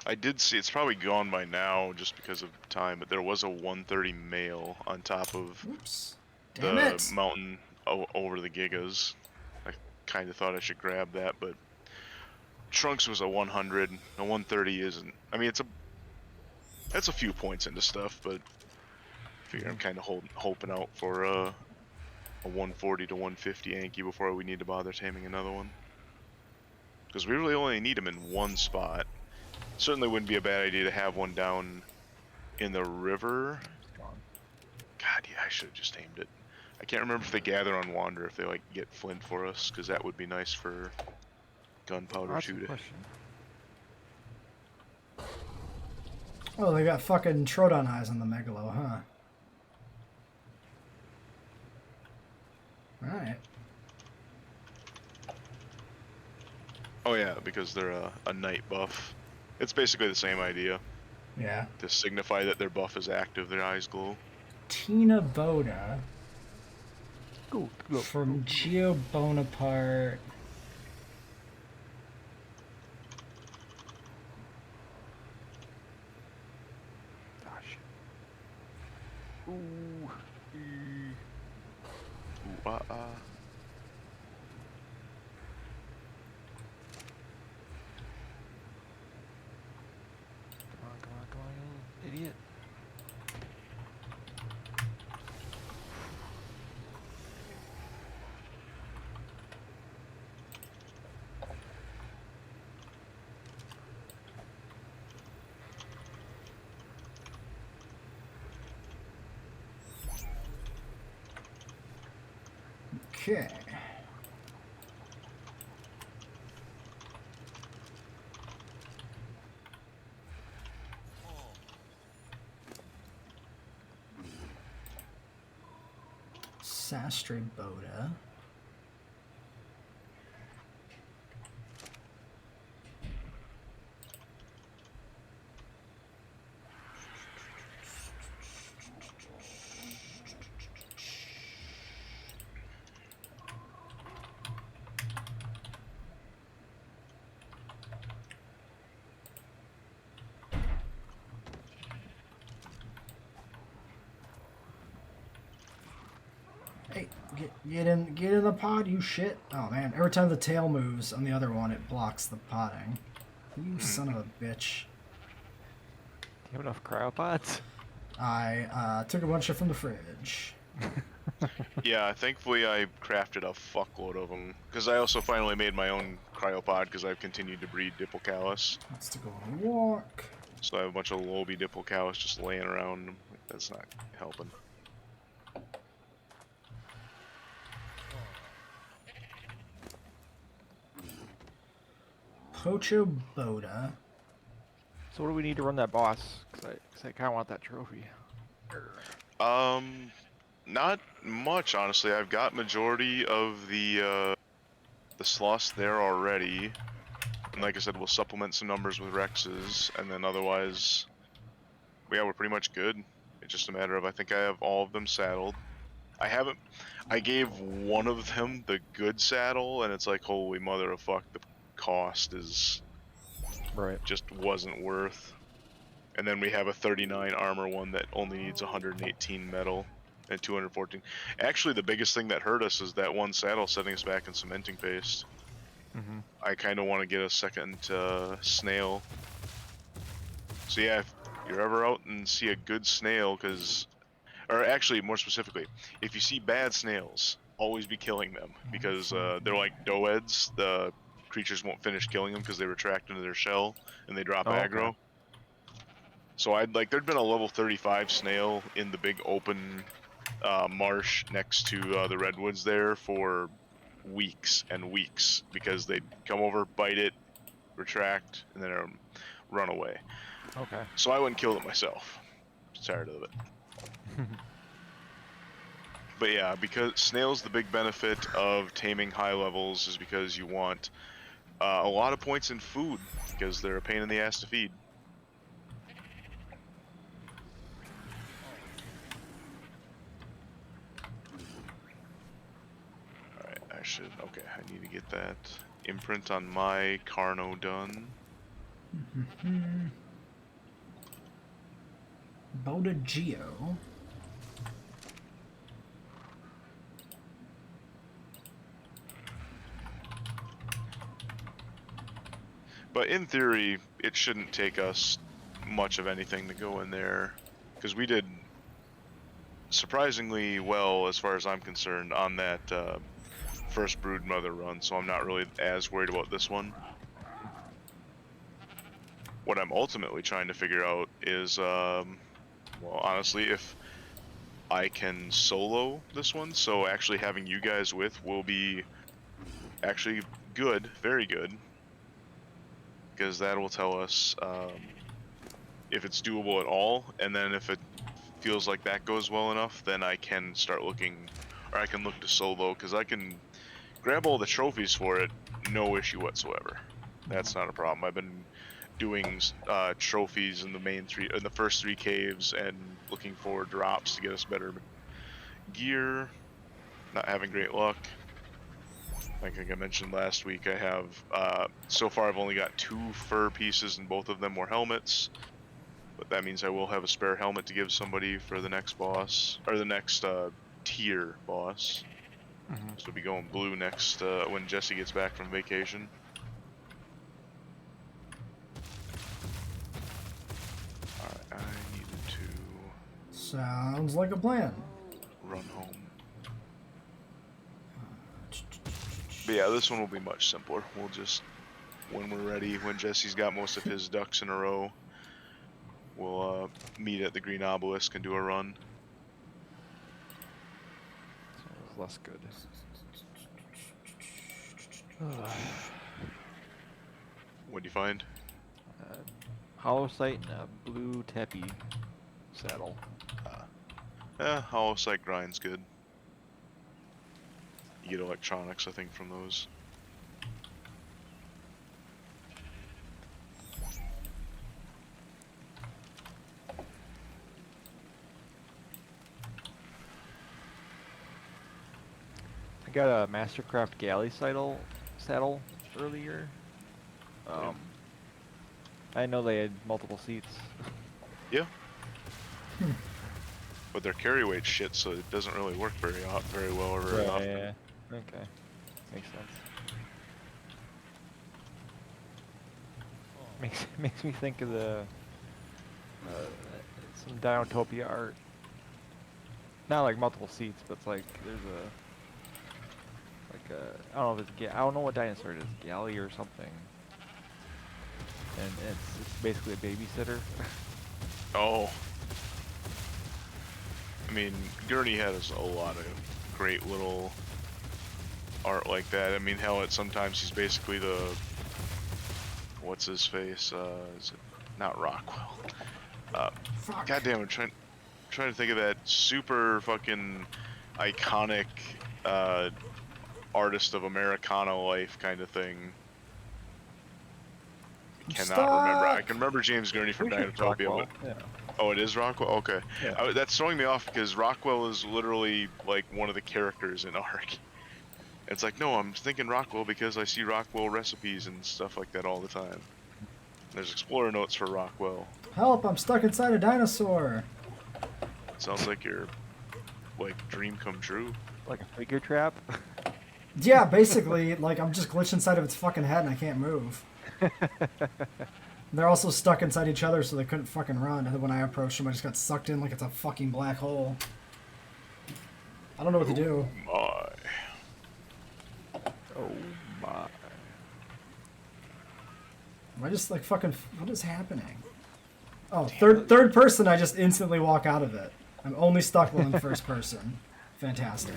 I did see, it's probably gone by now just because of time, but there was a 130 male on top of Oops. Damn the it. mountain over the Gigas. I kind of thought I should grab that, but Trunks was a 100. A 130 isn't. I mean, it's a few points into stuff, but I figure I'm kind of hoping out for a 140 to 150 Anki before we need to bother taming another one. Because we really only need him in one spot. Certainly wouldn't be a bad idea to have one down in the river. God, yeah, I should have just tamed it. I can't remember if they gather on Wander, if they like get flint for us, because that would be nice for gunpowder That's a too. question. Oh, they got fucking Troodon eyes on the Megalo, huh? Alright. Oh yeah, because they're a night buff. It's basically the same idea. Yeah. To signify that their buff is active, their eyes glow. Tina Boda Go. from Geo Bonaparte. Ah, shit. Ooh. Ooh, Come on, you idiot. Okay. Sastre Boda. Hey, get in the pod, you shit. Oh man, every time the tail moves on the other one, it blocks the potting. You son of a bitch. Do you have enough cryopods? I took a bunch of from the fridge. Yeah, thankfully I crafted a fuckload of them. Because I also finally made my own cryopod because I've continued to breed Diplocalus. Let's to go on a walk. So I have a bunch of Lobi Diplocalus just laying around. That's not helping. Pocho Boda. So what do we need to run that boss? Cause I kind of want that trophy. Not much, honestly. I've got majority of the sloths there already. And like I said, we'll supplement some numbers with Rexes, and then otherwise, yeah, we're pretty much good. It's just a matter of, I think I have all of them saddled. I gave one of them the good saddle, and it's like, holy mother of fuck, the cost is Right. just wasn't worth. And then we have a 39 armor one that only needs 118 metal and 214. Actually, the biggest thing that hurt us is that one saddle setting us back in cementing paste. Mm-hmm. I kind of want to get a second snail. So yeah, if you're ever out and see a good snail, or actually more specifically, if you see bad snails, always be killing them because they're like doeds. The creatures won't finish killing them because they retract into their shell and they drop Oh, aggro. okay. So there'd been a level 35 snail in the big open marsh next to the redwoods there for weeks and weeks because they'd come over, bite it, retract, and then run away. Okay. So I went and killed it myself. Just tired of it. But yeah, because snails, the big benefit of taming high levels is because you want a lot of points in food because they're a pain in the ass to feed. Alright, okay, I need to get that imprint on my Carno done. Boda Geo. But in theory, it shouldn't take us much of anything to go in there, because we did surprisingly well, as far as I'm concerned, on that first brood mother run. So I'm not really as worried about this one. What I'm ultimately trying to figure out is, well, honestly, if I can solo this one, so actually having you guys with will be actually good, very good, because that will tell us if it's doable at all, and then if it feels like that goes well enough, then I can start looking, or I can look to solo, because I can grab all the trophies for it, no issue whatsoever. That's not a problem. I've been doing trophies in the first three caves, and looking for drops to get us better gear. Not having great luck. I think I mentioned last week, I have so far I've only got 2 fur pieces, and both of them were helmets. But that means I will have a spare helmet to give somebody for the next boss, or the next tier boss. So we'll be going blue next when Jesse gets back from vacation. Alright, I needed to Sounds like a plan. run home. But yeah, this one will be much simpler. We'll just, when we're ready, when Jesse's got most of his ducks in a row, we'll meet at the Green Obelisk and do a run. Sounds less good. What'd you find? Hollow sight and a blue teppy saddle. Hollow sight grind's good. You get electronics, I think, from those. I got a Mastercraft galley saddle earlier. I know they had multiple seats. Yeah. But they're carry weight shit, so it doesn't really work very well or very often. Yeah. Okay. Makes sense. Makes me think of the some Dinotopia art. Not like multiple seats, but it's like there's I don't know if it's I don't know what dinosaur it is, galley or something. And it's basically a babysitter. Oh. I mean, Gurney has a lot of great little art like that. I mean, hell, sometimes he's basically the, what's his face? Is it not Rockwell? Goddamn, I'm trying to think of that super fucking iconic artist of Americana life kind of thing. Cannot remember. I can remember James Gurney from Dinotopia, but Yeah. oh, it is Rockwell? Okay. Yeah. That's throwing me off because Rockwell is literally like one of the characters in ARK. It's like, no, I'm thinking Rockwell because I see Rockwell recipes and stuff like that all the time. There's explorer notes for Rockwell. Help, I'm stuck inside a dinosaur. Sounds like your like dream come true. Like a figure trap. Yeah, basically, like I'm just glitched inside of its fucking head and I can't move. They're also stuck inside each other, so they couldn't fucking run. And then when I approached them, I just got sucked in like it's a fucking black hole. I don't know what to do. My. Oh my. Am I just like fucking? What is happening? Oh, third person. I just instantly walk out of it. I'm only stuck while in first person. Fantastic.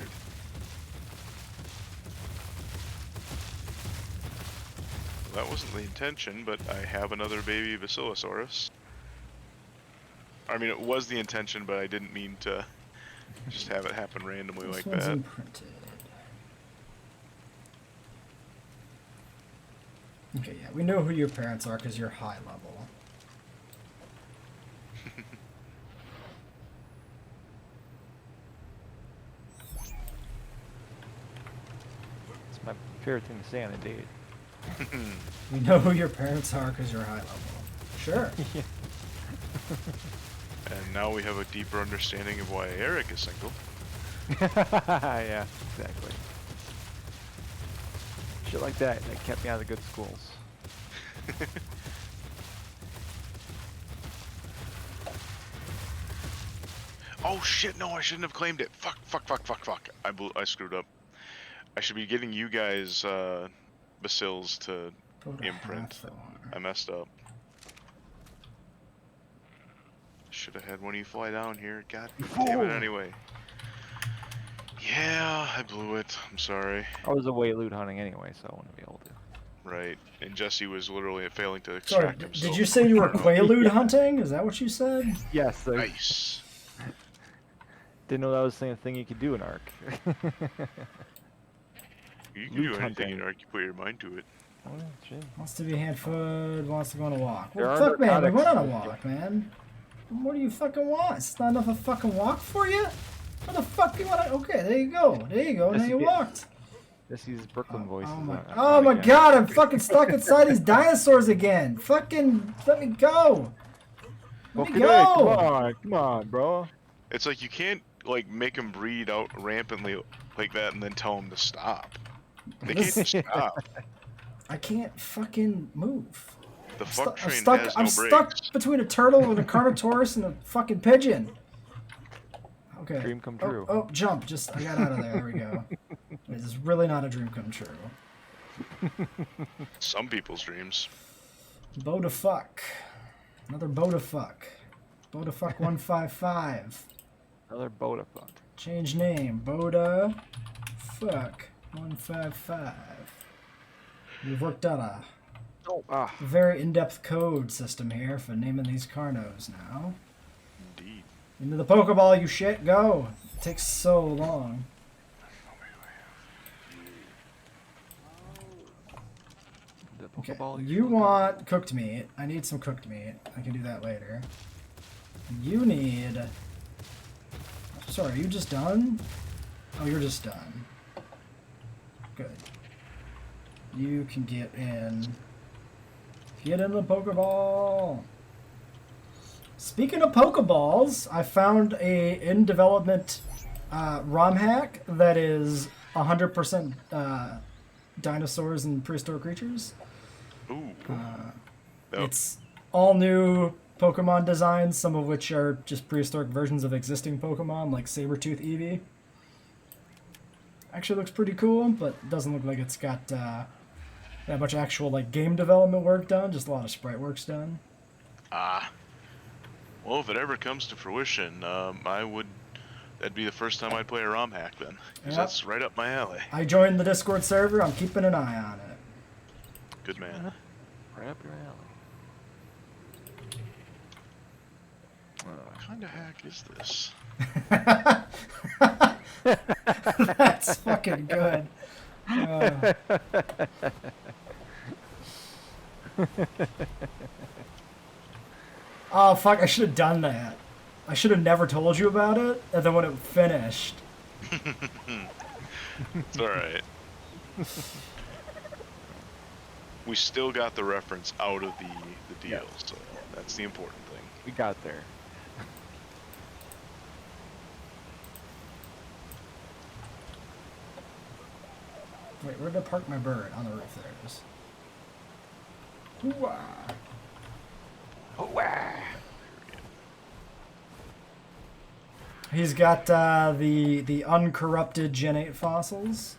That wasn't the intention, but I have another baby Basilosaurus. I mean, it was the intention, but I didn't mean to just have it happen randomly This like one's that. imprinted. Okay, yeah, we know who your parents are because you're high level. It's my favorite thing to say on a date. We know who your parents are because you're high level. Sure. And now we have a deeper understanding of why Eric is single. Yeah, exactly. Shit like that kept me out of the good schools. Oh shit, no, I shouldn't have claimed it. Fuck. I screwed up. I should be getting you guys, bacills to Go to imprint. Hathor. I messed up. Should have had one of you fly down here. God damn it, anyway. Yeah, I blew it. I'm sorry. I was away loot hunting anyway, so I wouldn't be able to. Right, and Jesse was literally failing to Sorry, extract himself. did you say you were Quaalude hunting? Is that what you said? Yes. Nice. Didn't know that was the thing you could do in ARK. You can Loot do anything hunting. in ARK, you put your mind to it. Oh, yeah, shit. Wants to be hand-foot, wants to go on a walk. There Well, are fuck, man, we narcotics went on a in walk, man. What do you fucking want? It's not enough of a fucking walk for you? What the fuck do you want to... Okay, there you go. There you go, now you walked. Jesse's Brooklyn voice. Oh my god, I'm fucking stuck inside these dinosaurs again. Fucking, let me go. Let me go. Come on, bro. It's like you can't like make them breed out rampantly like that and then tell them to stop. They can't stop. I can't fucking move. The fuck train stuck, has I'm no stuck brakes. between a turtle and a Carnotaurus and a fucking pigeon. Okay. Dream come true. Oh, jump. Just, I got out of there. There we go. This is really not a dream come true. Some people's dreams. Bow to fuck. Another bow to fuck. Bow to fuck 155. Another Boda fuck. Change name. Bow to fuck 155. We've worked out a very in-depth code system here for naming these Carnos now. Indeed. Into the Pokeball, you shit. Go. It takes so long. The Okay. Pokeball. You want cooked meat. I need some cooked meat. I can do that later. You need... Sorry, are you just done? Oh, you're just done. Good. You can get in... Get in the Pokeball! Speaking of Pokeballs, I found a in-development ROM hack that is 100% dinosaurs and prehistoric creatures. Ooh. It's all new Pokemon designs, some of which are just prehistoric versions of existing Pokemon, like Sabertooth Eevee. Actually looks pretty cool, but doesn't look like it's got that much actual like game development work done, just a lot of sprite work's done. Well, if it ever comes to fruition, that'd be the first time I'd play a ROM hack then. Because Yep. that's right up my alley. I joined the Discord server, I'm keeping an eye on it. Good man. Right up your alley. What kind of hack is this? That's fucking good. Oh fuck, I should have done that. I should have never told you about it, and then when it finished. It's alright. We still got the reference out of the deal, so that's the important thing. We got there. Wait, where did I park my bird? On the roof, there it is. Hoo-wah. He's got the uncorrupted Gen 8 fossils.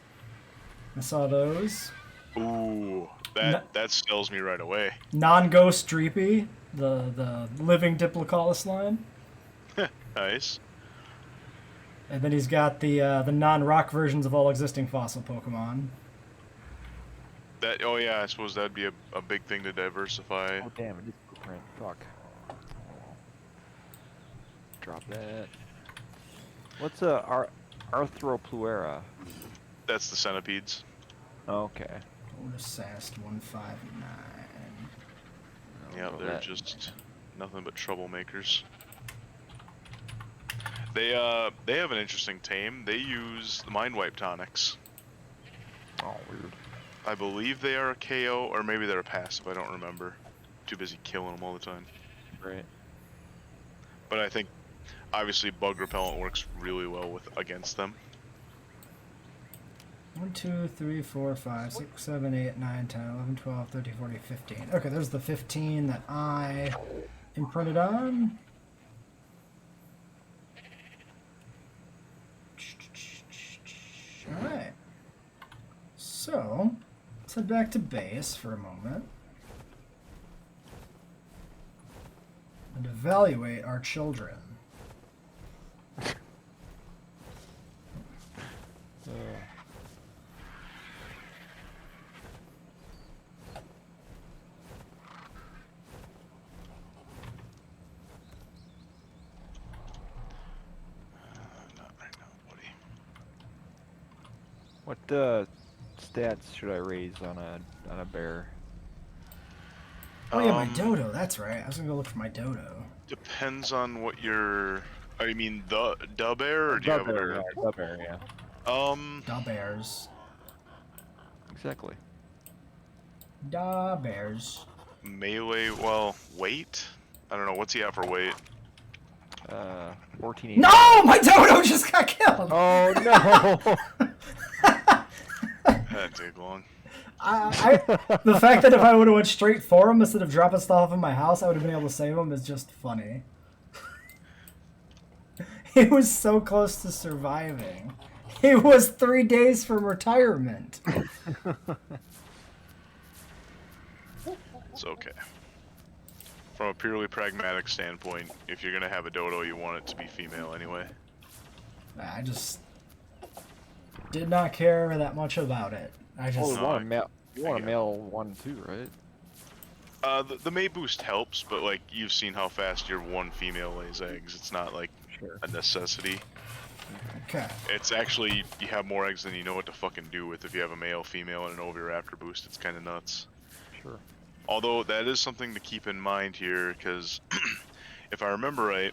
I saw those. Ooh, that sells me right away. Non-ghost Dreepy, the living Diplocalus line. Nice. And then he's got the non-rock versions of all existing fossil Pokemon. Oh yeah, I suppose that'd be a big thing to diversify. Oh damn, it is footprint. Fuck. Drop that. What's Arthropluera? That's the centipedes. Okay. Otisast 159. Yeah, they're just nothing but troublemakers. They have an interesting tame. They use the Mind Wipe tonics. Oh, weird. I believe they are a KO, or maybe they're a passive. I don't remember. Too busy killing them all the time. Right. But I think, obviously, bug repellent works really well against them. 1, 2, 3, 4, 5, 6, 7, 8, 9, 10, 11, 12, 13, 14, 15. Okay, there's the 15 that I imprinted on. Alright. So, let's head back to base for a moment. And evaluate our children. Not right now, buddy. What stats should I raise on a bear? Oh yeah, my dodo, that's right. I was gonna go look for my dodo. Depends on what your. I mean, the bear, or do you have a bear? Yeah, the bear, yeah. Da bears. Exactly. Da bears. Melee. Well, weight. I don't know. What's he at for weight? 14. No! My dodo just got killed! Oh no! That'd take long. The fact that if I would have went straight for him instead of dropping stuff in my house, I would have been able to save him is just funny. He was so close to surviving. He was 3 days from retirement. It's okay. From a purely pragmatic standpoint, if you're gonna have a dodo, you want it to be female anyway. I just did not care that much about it. I just You want a male. You want a get it. male one too, right? The mate boost helps, but like you've seen how fast your one female lays eggs. It's not like Sure. a necessity. okay. It's actually you have more eggs than you know what to fucking do with if you have a male, female, and an Oviraptor boost. It's kind of nuts. Sure. Although that is something to keep in mind here, because if I remember right,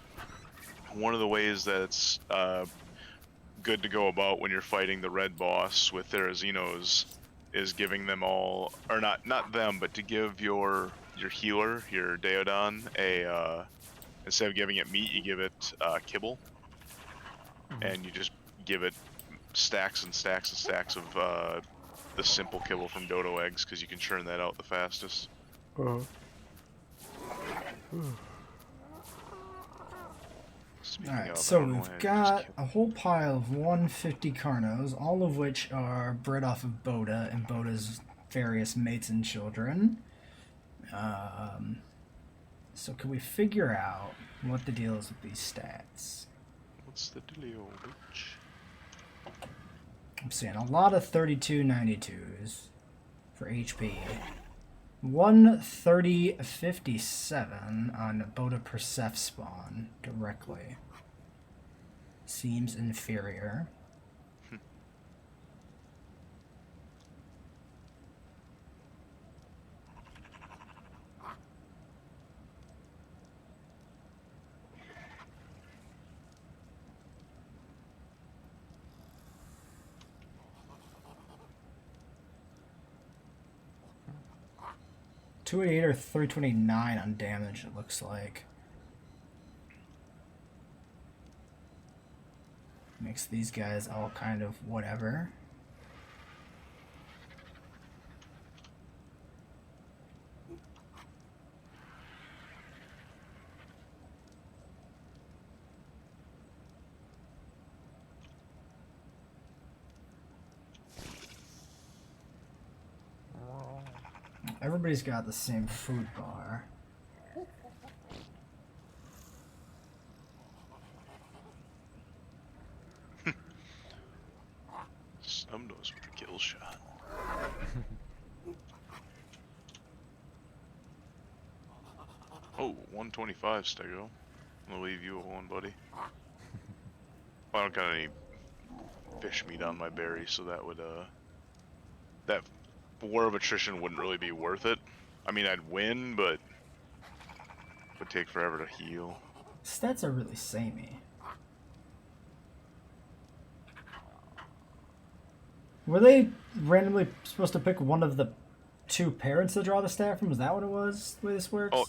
one of the ways that's good to go about when you're fighting the red boss with their Xenos is giving them all, or not them, but to give your healer, your Deodon, a instead of giving it meat, you give it kibble, and you just give it stacks and stacks and stacks of the simple kibble from dodo eggs, because you can churn that out the fastest. Speaking Alright, of, I so don't know we've why I just got killed- a whole pile of 150 Carnos, all of which are bred off of Boda and Boda's various mates and children. So can we figure out what the deal is with these stats? What's the dealio, bitch? I'm seeing a lot of 3292s for HP. 13057 on Boda Persef spawn directly. Seems inferior. .288 or 329 on damage, it looks like. Makes these guys all kind of whatever. Everybody's got the same food bar. Some knows with a kill shot. Oh, 125, Stego. I'm gonna leave you alone, buddy. I don't got any fish meat on my berry, so that would, that war of attrition wouldn't really be worth it. I mean, I'd win, but it would take forever to heal. Stats are really samey. Were they randomly supposed to pick one of the two parents to draw the stat from? Is that what it was, the way this works? Oh,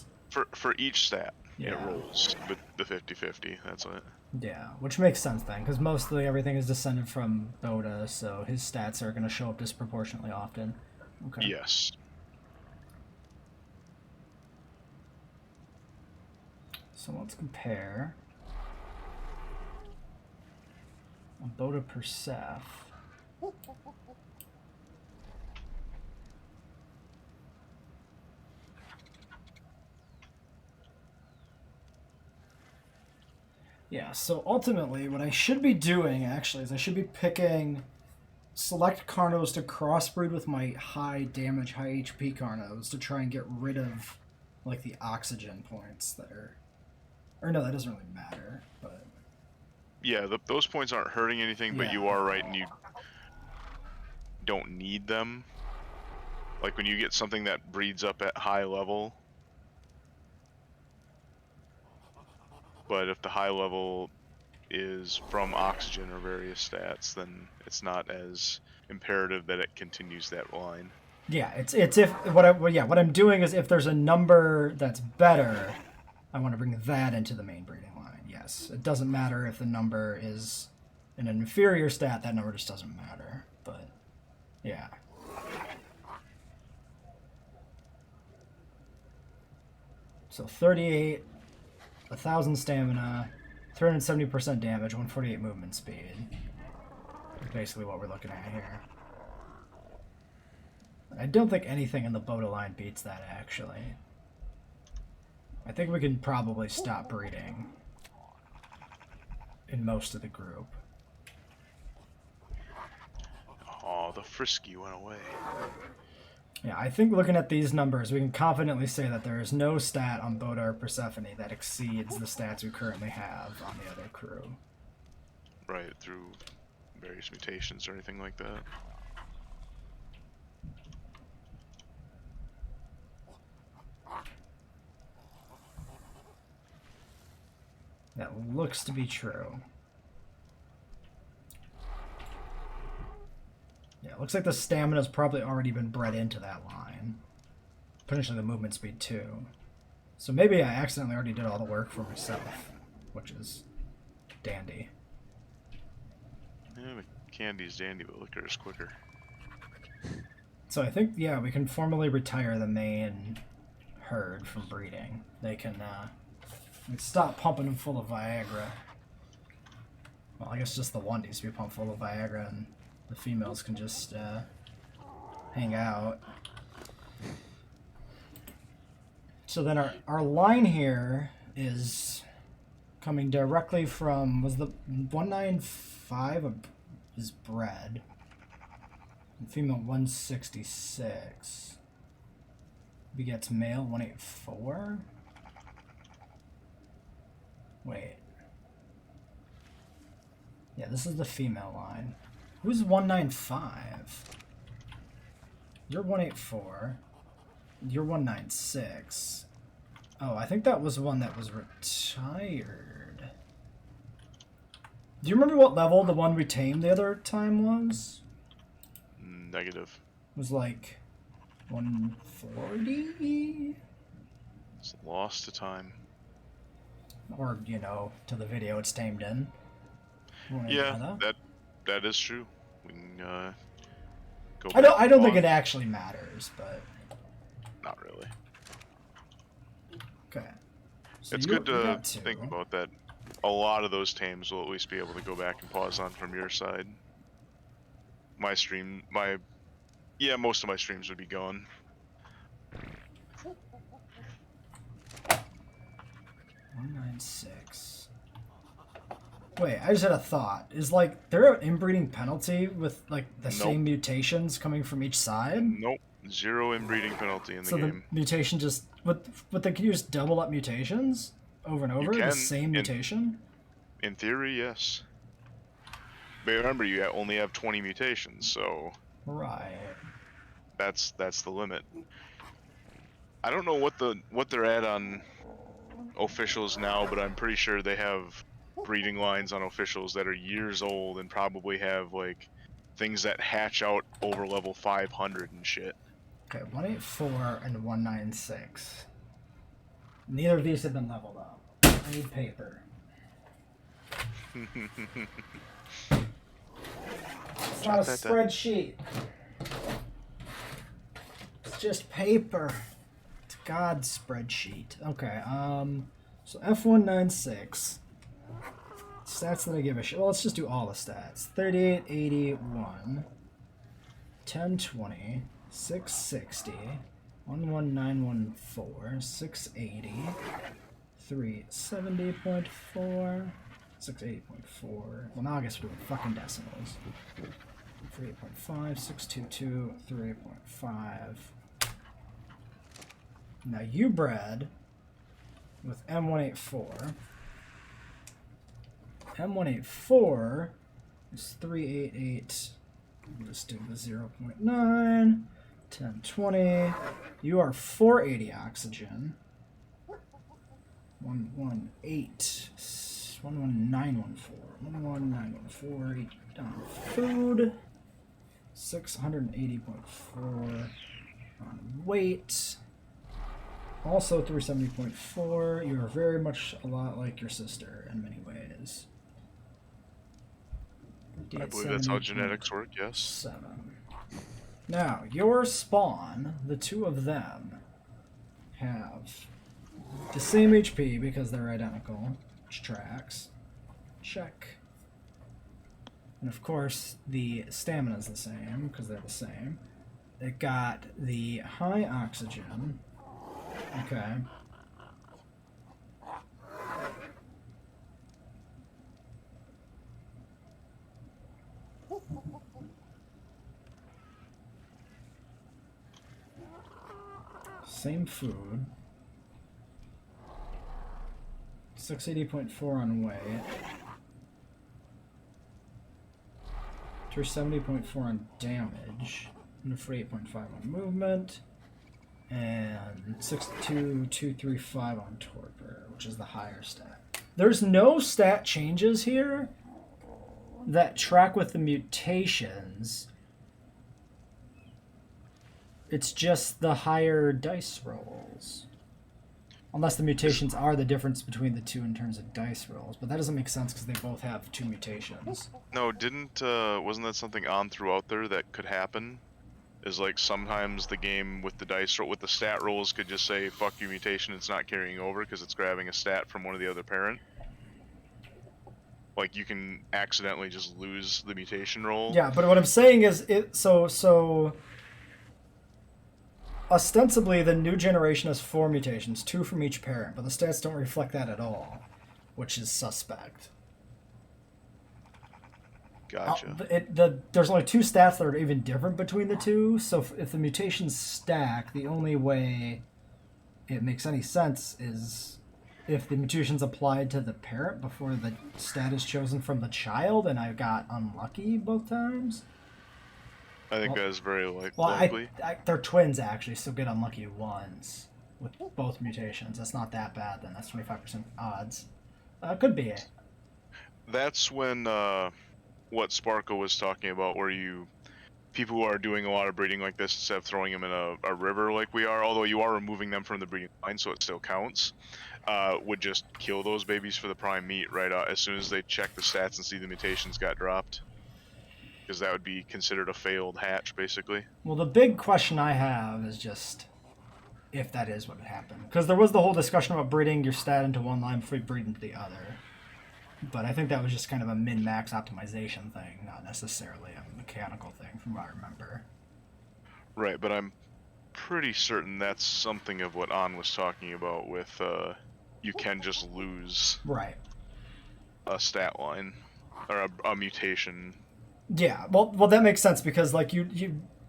for each stat. It rolls with the 50-50, that's it. Yeah, which makes sense then, because mostly everything is descended from Boda, so his stats are going to show up disproportionately often. Okay. Yes. So let's compare a Boda per Ceph. Yeah, so ultimately what I should be doing actually is I should be picking select Carnos to crossbreed with my high damage, high HP Carnos to try and get rid of like the oxygen points that are, or no, that doesn't really matter, but Yeah, those points aren't hurting anything, but you are right, and you don't need them. Like when you get something that breeds up at high level, but if the high level is from oxygen or various stats, then it's not as imperative that it continues that line. yeah, it's if what I'm doing is if there's a number that's better, I want to bring that into the main breeding line. Yes, it doesn't matter if the number is in an inferior stat. That number just doesn't matter. But yeah. So 38, 1,000 stamina, 370% damage, 148 movement speed. Basically what we're looking at here. I don't think anything in the Boda line beats that, actually. I think we can probably stop breeding in most of the group. Oh, the frisky went away. Yeah, I think looking at these numbers, we can confidently say that there is no stat on Boda or Persephone that exceeds the stats we currently have on the other crew. Right, through various mutations or anything like that. That looks to be true. Yeah, it looks like the stamina's probably already been bred into that line. Potentially the movement speed too. So maybe I accidentally already did all the work for myself, which is dandy. Yeah, candy's dandy, but liquor is quicker. So I think, yeah, we can formally retire the main herd from breeding. They can stop pumping them full of Viagra. Well, I guess just the one needs to be pumped full of Viagra, and the females can just hang out. So then our line here is coming directly from, was the 195 is bred. And female 166 begets male 184. Wait. Yeah, this is the female line. Who's 195? You're 184. You're 196. Oh, I think that was one that was retired. Do you remember what level the one we tamed the other time was? Negative. It was like 140? It's lost to time. Or, you know, to the video it's tamed in. Yeah, that is true. We can go back. I don't think it actually matters, but not really. okay. So It's good to think about that. A lot of those tames will at least be able to go back and pause on from your side. Most of my streams would be gone. 196. Wait, I just had a thought. Is like there an inbreeding penalty with like the same mutations coming from each side? Nope. Zero inbreeding penalty in the game. So the mutation just but can you just double up mutations over and over? The same mutation? In theory, yes. But remember, you only have 20 mutations, so right. That's the limit. I don't know what they're at on officials now, but I'm pretty sure they have breeding lines on officials that are years old and probably have like things that hatch out over level 500 and shit. Okay, 184 and 196. Neither of these have been leveled up. I need paper. It's not a spreadsheet. It's just paper. It's God's spreadsheet. Okay, so F196. Stats that I give a shit. Well, let's just do all the stats. 38, 81, 1020, 660, 11914, 680, 370.4, 680.4. Well, now I guess we're doing fucking decimals. 3.5, 622, 3.5. Now you bred with M184. M184 is 388. We'll just do the 0.9. 1020. You are 480 oxygen. 118. 11914. 11914. On food. 680.4 on weight. Also 370.4. You are very much a lot like your sister in many ways. I believe that's how genetics work, yes. 7. Now, your spawn, the two of them, have the same HP because they're identical, which tracks. Check. And of course, the stamina is the same because they're the same. It got the high oxygen. Okay. Same food. 680.4 on weight. 370.4 on damage. And 48.5 on movement. And 62235 on torpor, which is the higher stat. There's no stat changes here that track with the mutations. It's just the higher dice rolls. Unless the mutations are the difference between the two in terms of dice rolls. But that doesn't make sense because they both have 2 mutations. No, wasn't that something on throughout there that could happen? Is like sometimes the game with the dice roll, with the stat rolls could just say, fuck you mutation, it's not carrying over because it's grabbing a stat from one of the other parent. Like you can accidentally just lose the mutation roll. Yeah, but what I'm saying is, so ostensibly the new generation has 4 mutations, 2 from each parent, but the stats don't reflect that at all, which is suspect. Gotcha. There's only 2 stats that are even different between the two, so if the mutations stack, the only way it makes any sense is if the mutation's applied to the parent before the stat is chosen from the child, and I got unlucky both times. I think that is very likely. Well, they're twins, actually, so get unlucky once with both mutations. That's not that bad, then. That's 25% odds. Could be it. That's when, what Sparkle was talking about, where people who are doing a lot of breeding like this, instead of throwing them in a river like we are, although you are removing them from the breeding line, so it still counts, would just kill those babies for the prime meat right as soon as they check the stats and see the mutations got dropped. Because that would be considered a failed hatch, basically. Well, the big question I have is just if that is what happened. Because there was the whole discussion about breeding your stat into one line before you breed into the other. But I think that was just kind of a min-max optimization thing, not necessarily a mechanical thing, from what I remember. Right, but I'm pretty certain that's something of what An was talking about with you can just lose a stat line, or a mutation. Yeah, well, that makes sense because like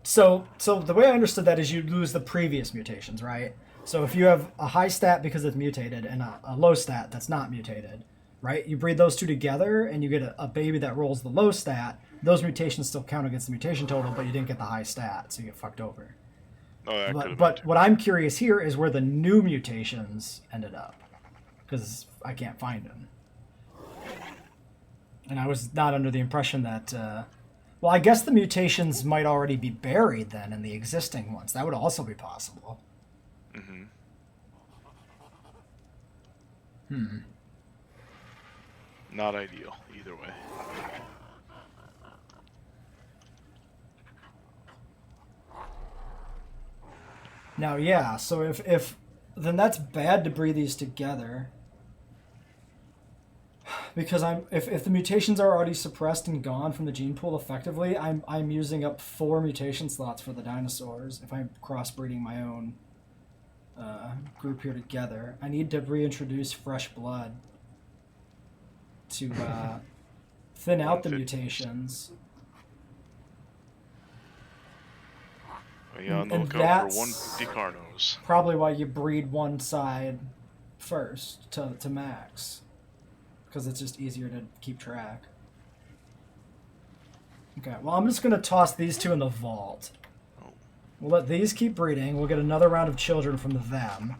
so the way I understood that is you lose the previous mutations, right? So if you have a high stat because it's mutated and a low stat that's not mutated, right? You breed those two together and you get a baby that rolls the low stat. Those mutations still count against the mutation total, but you didn't get the high stat, so you get fucked over. Oh, but what I'm curious here is where the new mutations ended up, because I can't find them. And I was not under the impression that... well, I guess the mutations might already be buried then in the existing ones. That would also be possible. Mm-hmm. Not ideal, either way. Now, yeah, so if then that's bad to breed these together. Because if the mutations are already suppressed and gone from the gene pool effectively, I'm using up 4 mutation slots for the dinosaurs if I'm crossbreeding my own group here together. I need to reintroduce fresh blood to thin out the mutations. Yeah, on the And lookout that's for 150 Carnos. probably why you breed one side first to max. Because it's just easier to keep track. Okay, well, I'm just going to toss these 2 in the vault. We'll let these keep breeding. We'll get another round of children from them.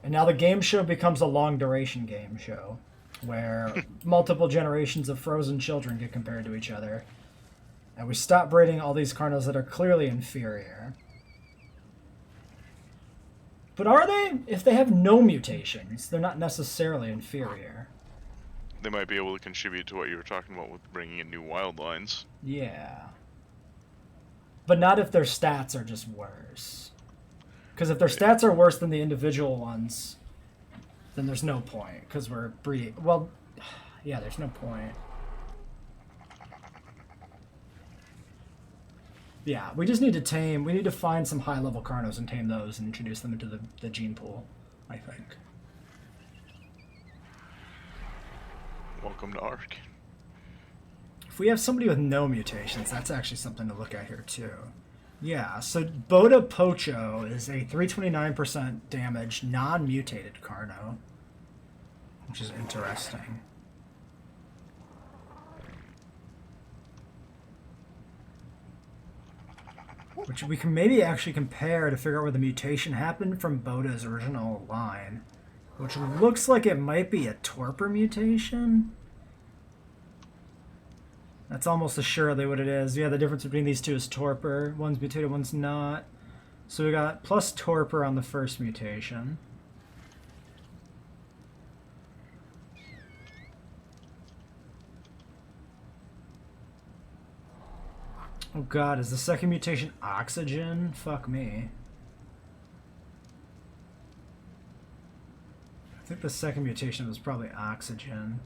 And now the game show becomes a long-duration game show, where multiple generations of frozen children get compared to each other. And we stop breeding all these Carnos that are clearly inferior. But are they? If they have no mutations, they're not necessarily inferior. They might be able to contribute to what you were talking about with bringing in new wild lines. Yeah. But not if their stats are just worse. Because if their stats are worse than the individual ones, then there's no point. Because we're breeding. Well, yeah, there's no point. Yeah, we just need to tame. We need to find some high-level Carnos and tame those and introduce them into the gene pool, I think. Welcome to ARK. If we have somebody with no mutations, that's actually something to look at here, too. Yeah, so Boda Pocho is a 329% damage, non-mutated Carno, which is interesting. Which we can maybe actually compare to figure out where the mutation happened from Boda's original line. Which looks like it might be a torpor mutation. That's almost assuredly what it is. Yeah, the difference between these 2 is torpor. One's mutated, one's not. So we got plus torpor on the first mutation. Oh god, is the second mutation oxygen? Fuck me. I think the second mutation was probably oxygen.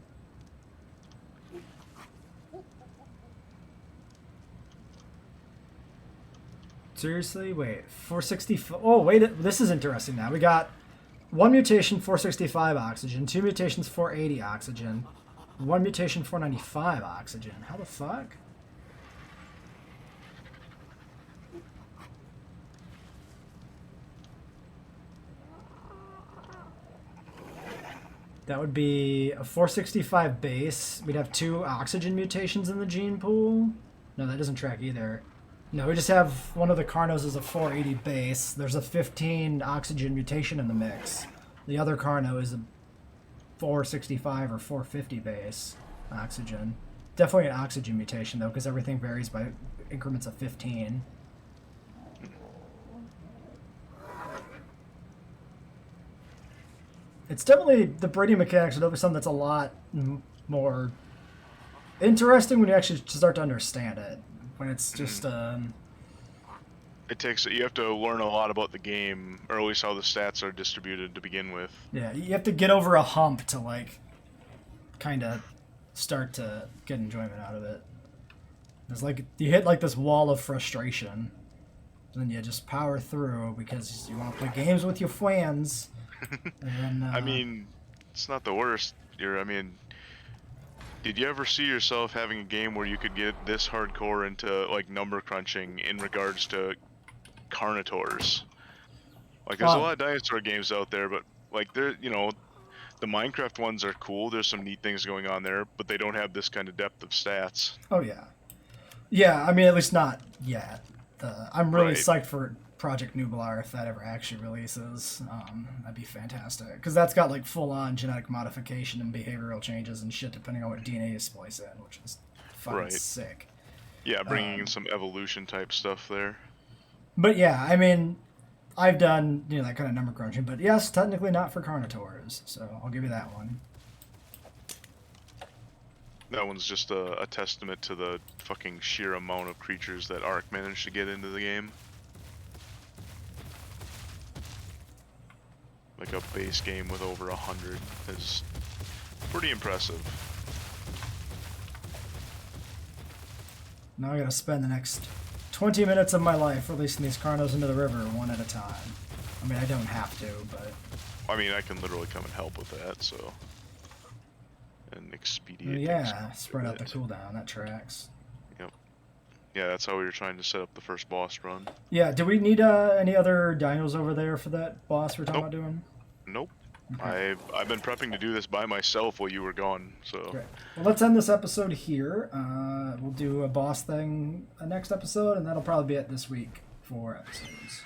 Seriously? Wait, 465. Oh, wait, this is interesting now. We got 1 mutation, 465 oxygen, 2 mutations, 480 oxygen, 1 mutation, 495 oxygen. How the fuck? That would be a 465 base. We'd have 2 oxygen mutations in the gene pool. No, that doesn't track either. No, we just have one of the Carnos is a 480 base. There's a 15 oxygen mutation in the mix. The other Carno is a 465 or 450 base oxygen. Definitely an oxygen mutation, though, because everything varies by increments of 15. It's definitely, the breeding mechanics are definitely something that's a lot more interesting when you actually start to understand it. When it's just, It takes, you have to learn a lot about the game, or at least how the stats are distributed to begin with. Yeah, you have to get over a hump to, like, kind of start to get enjoyment out of it. It's like, you hit, like, this wall of frustration. And then you just power through because you want to play games with your friends. And then, I mean, it's not the worst. Did you ever see yourself having a game where you could get this hardcore into, like, number crunching in regards to Carnivores? Like, there's a lot of dinosaur games out there, but, like, the Minecraft ones are cool. There's some neat things going on there, but they don't have this kind of depth of stats. Oh, yeah. Yeah, I mean, at least not yet. I'm really psyched for Project Nublar if that ever actually releases. That'd be fantastic. Because that's got, like, full-on genetic modification and behavioral changes and shit depending on what DNA you splice in, which is fucking sick. Yeah, bringing in some evolution-type stuff there. But, yeah, I mean, I've done that kind of number crunching, but yes, technically not for Carnotaurs, so I'll give you that one. That one's just a testament to the fucking sheer amount of creatures that ARK managed to get into the game. Like a base game with over 100 is pretty impressive. Now I gotta spend the next 20 minutes of my life releasing these Carnos into the river one at a time. I mean, I don't have to, but... I mean, I can literally come and help with that, so... And expedite yeah, things spread a out the bit. cooldown. That tracks. Yep. Yeah, that's how we were trying to set up the first boss run. Yeah, do we need any other dinos over there for that boss we're talking Nope. about doing? Nope. Okay. I've been prepping to do this by myself while you were gone, so... Great. Well, let's end this episode here. We'll do a boss thing next episode, and that'll probably be it this week for episodes.